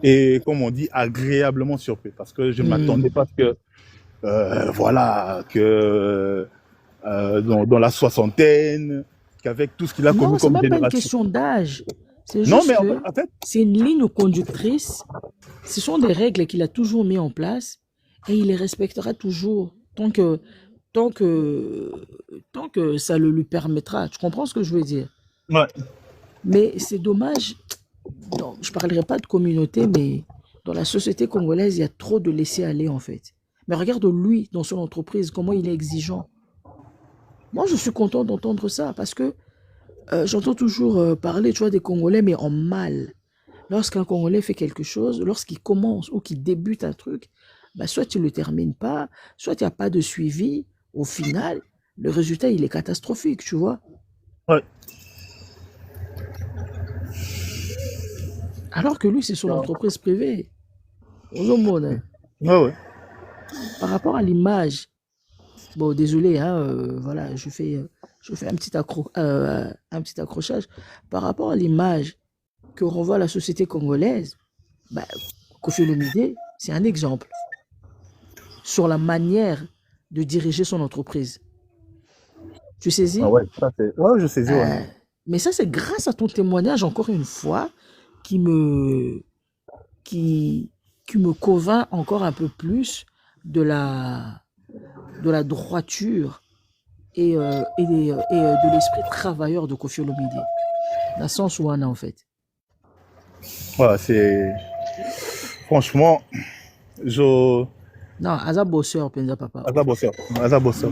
Et comme on dit, agréablement surpris. Parce que je ne m'attendais pas que, dans la soixantaine, qu'avec tout ce qu'il a connu comme génération. Non, c'est même pas une question d'âge. C'est Non, juste mais que en fait, c'est une ligne conductrice. Ce sont des règles qu'il a toujours mis en place et il les respectera toujours tant que ça le lui permettra. Tu comprends ce que je veux dire? ouais. Mais c'est dommage. Non, je ne parlerai pas de communauté, mais dans la société congolaise, il y a trop de laisser-aller en fait. Mais regarde lui, dans son entreprise, comment il est exigeant. Moi, je suis content d'entendre ça parce que j'entends toujours parler, tu vois, des Congolais, mais en mal. Lorsqu'un Congolais fait quelque chose, lorsqu'il commence ou qu'il débute un truc, bah, soit tu ne le termines pas, soit il n'y a pas de suivi. Au final, le résultat, il est catastrophique, tu vois. Ouais. Alors que lui, c'est son entreprise privée. Au monde. Ouais. Par rapport à l'image, bon, désolé, voilà, je fais un petit accrochage. Par rapport à l'image que renvoie la société congolaise, bah, Koffi Olomide, c'est un exemple sur la manière de diriger son entreprise. Tu saisis? Ah ouais, ça c'est... Ouais, je saisis, ouais. Mais ça, c'est grâce à ton témoignage, encore une fois, qui me convainc encore un peu plus de la droiture et de l'esprit travailleur de Koffi Olomide. Dans le sens où on a en fait. Ouais, c'est... Franchement, Non, Aza bosseur, Penza Papa. Aza bosseur.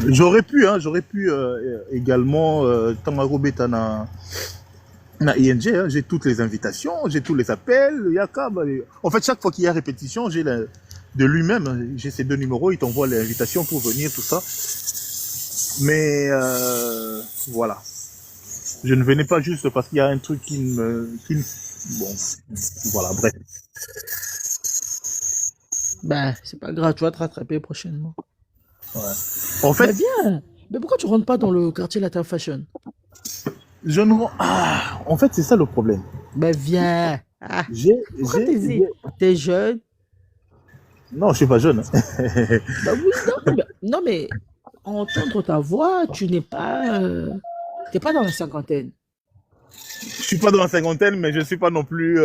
J'aurais pu également, Tango Beta na ING, hein, j'ai toutes les invitations, j'ai tous les appels, en fait, chaque fois qu'il y a répétition, de lui-même, j'ai ces 2 numéros, il t'envoie l'invitation pour venir, tout ça. Mais voilà. Je ne venais pas juste parce qu'il y a un truc bon, voilà, bref. Ben, c'est pas grave, tu vas te rattraper prochainement. Ouais. En fait... Mais viens. Mais pourquoi tu rentres pas dans le quartier Latin Fashion? En fait, c'est ça le problème. Ben viens. Pourquoi t'es jeune? Non, je suis pas jeune. Bah oui, non, mais entendre ta voix, tu n'es pas... t'es pas dans la cinquantaine. Je suis pas dans la cinquantaine, mais je suis pas non plus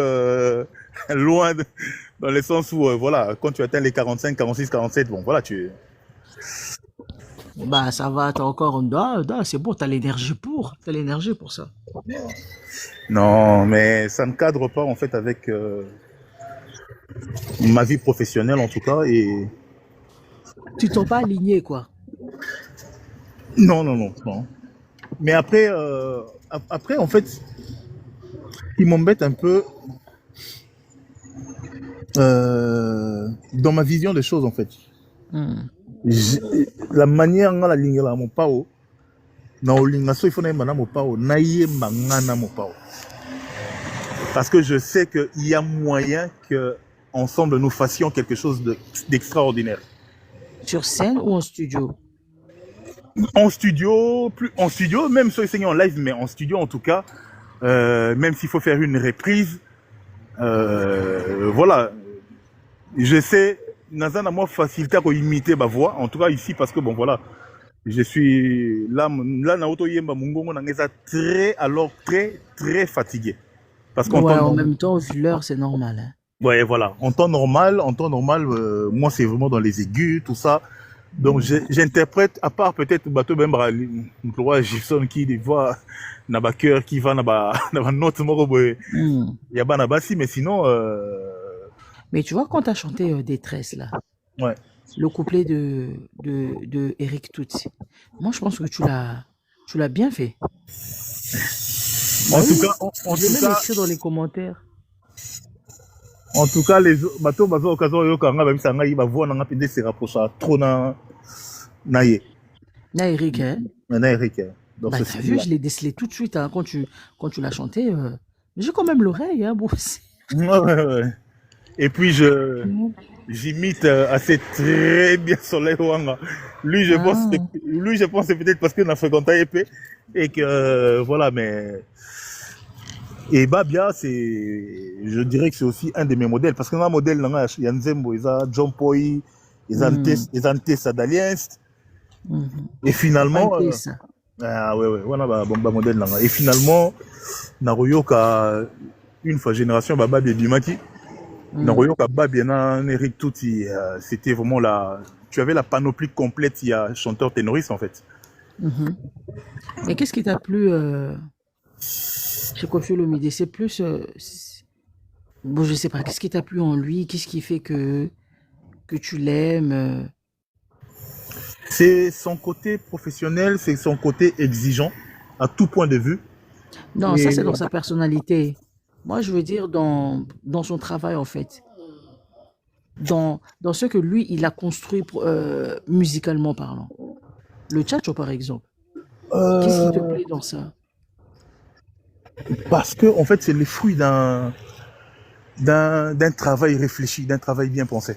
loin, dans le sens où, voilà, quand tu atteins les 45, 46, 47, bon, voilà, Bah, ça va, t'as encore c'est bon, t'as l'énergie pour ça. Non, mais ça ne cadre pas, en fait, avec ma vie professionnelle, en tout cas, et... Tu t'es pas aligné, quoi. Non. Mais après, en fait, il m'embête un peu dans ma vision des choses, en fait. La manière dont la ligne là, mon pao, parce que je sais qu'il y a moyen que ensemble nous fassions quelque chose d'extraordinaire. Sur scène ou en studio? En studio, même sur les en live, mais en studio en tout cas, même s'il faut faire une reprise, voilà, je sais, Nazan a moi facilité à imiter ma voix, en tout cas ici, parce que bon voilà, je suis là, Naoto Yemba Mungongo Nangeza très fatigué. Parce qu'en en même temps, vu l'heure, c'est normal. Hein. Ouais, voilà, en temps normal, moi c'est vraiment dans les aigus, tout ça. Donc j'interprète, à part peut-être bateau Bembra, le roi Gibson qui voit Naba cœur qui va Naba note moroboé. Yaba Nabasi, mais sinon. Mais tu vois, quand tu as chanté Détresse là, ouais. Le couplet de Eric Tutsi, moi je pense que tu l'as bien fait. En tout cas, j'ai même écrit dans les commentaires. En tout cas, les bateaux, occasion, ils se rapprochent trop na Eric, hein? Eric. Donc, Bah, t'as vu, je l'ai décelé tout de suite hein, quand tu l'as chanté. J'ai quand même l'oreille, hein, bon. Ouais. Et puis, j'imite assez très bien Soleil Wanga. Lui, je pense que c'est peut-être parce qu'on a fréquenté épée et que, voilà, mais... Et Babia, je dirais que c'est aussi un de mes modèles, parce qu'on a un modèle, il y a Nzembo, il y a John Poi, il y a Ntessa d'Alliance, et finalement, ouais, on a un bon modèle. Et finalement, Naroyoka, une fois génération, Baba Bébimaki, Naroyoka Babia, Eric Touti, c'était vraiment tu avais la panoplie complète, il y a chanteur ténoriste en fait. Et qu'est-ce qui t'a plu chez Koffi Olomide? C'est plus... bon, je sais pas, qu'est-ce qui t'a plu en lui? Qu'est-ce qui fait que tu l'aimes? C'est son côté professionnel, c'est son côté exigeant, à tout point de vue. Non, ça c'est dans sa personnalité. Moi, je veux dire dans son travail, en fait. Dans ce que lui, il a construit musicalement parlant. Le tchatcho, par exemple. Qu'est-ce qui te plaît dans ça? Parce que, en fait, c'est le fruit d'un travail réfléchi, d'un travail bien pensé.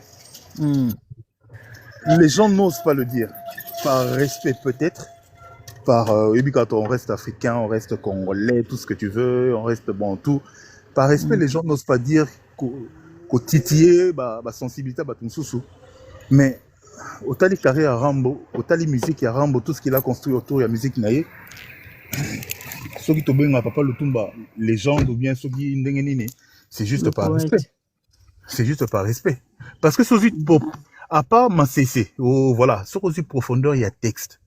Les gens n'osent pas le dire. Par respect, peut-être. Et puis quand on reste africain, on reste congolais, tout ce que tu veux, on reste bon, tout. Par respect, les gens n'osent pas dire qu'au titiller, sensibilité, ton sous. Mais, au tali carré à Rambo, au tali musique à Rambo, tout ce qu'il a construit autour de la musique naïe, ceux qui tombent papa le tumba, légende ou bien ceux qui n'engenine, c'est juste par respect. C'est juste par respect. Parce que ceux qui, à part ma CC, voilà, ceux qui profondeur, il y a texte.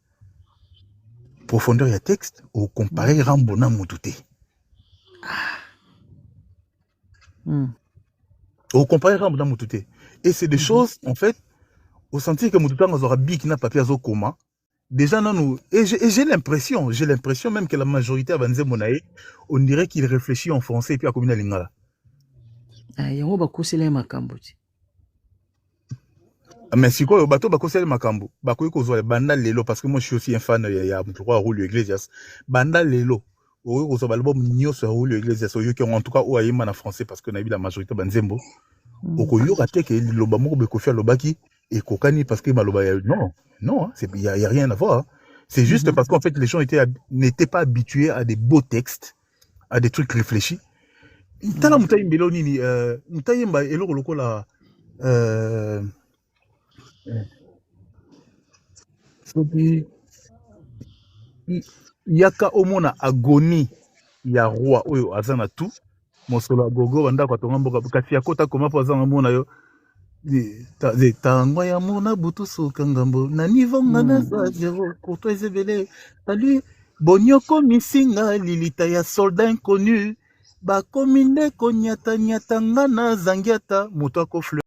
Profondeur, il y a texte, au comparé Rambo na Moutouté. Au comparé Rambo na Moutouté. Et c'est des choses, en fait, au sentir que Moutouté aura bik na papier au coma. Déjà, non, et j'ai l'impression même que la majorité à Banze Monae, on dirait qu'il réfléchit en français et puis à Komina Lingala. Yango bakosele makambo. Mais si quoi, au bateau bakosele makambo, bakoy kozwa banda lelo parce que moi je suis aussi un fan ya Julio Iglesias. Banda lelo, o kozwa l'album nyoso ya Julio Iglesias, o yoki en tout cas o ayema na français parce que na bi la majorité Banzembo. O koyo raté que loba moko be kofi lobaki et kokani parce que maloba non, il y a rien à voir. Hein. C'est juste parce qu'en fait les gens n'étaient pas habitués à des beaux textes, à des trucs réfléchis. Tala mutayi mbelo nini mutayi mba eloko lokola yaka omona agonie ya roi oyo azana tout mosolo gogo banda kwa tonga mboka kasi yakota koma po azana mona yo tango ya mona butu soka ngambo na niveau ngana za zéro pour toi ezebele salut bonyoko misinga lilita ya soldat inconnu bakomi nde konyata nyata ngana zangiata moto akofle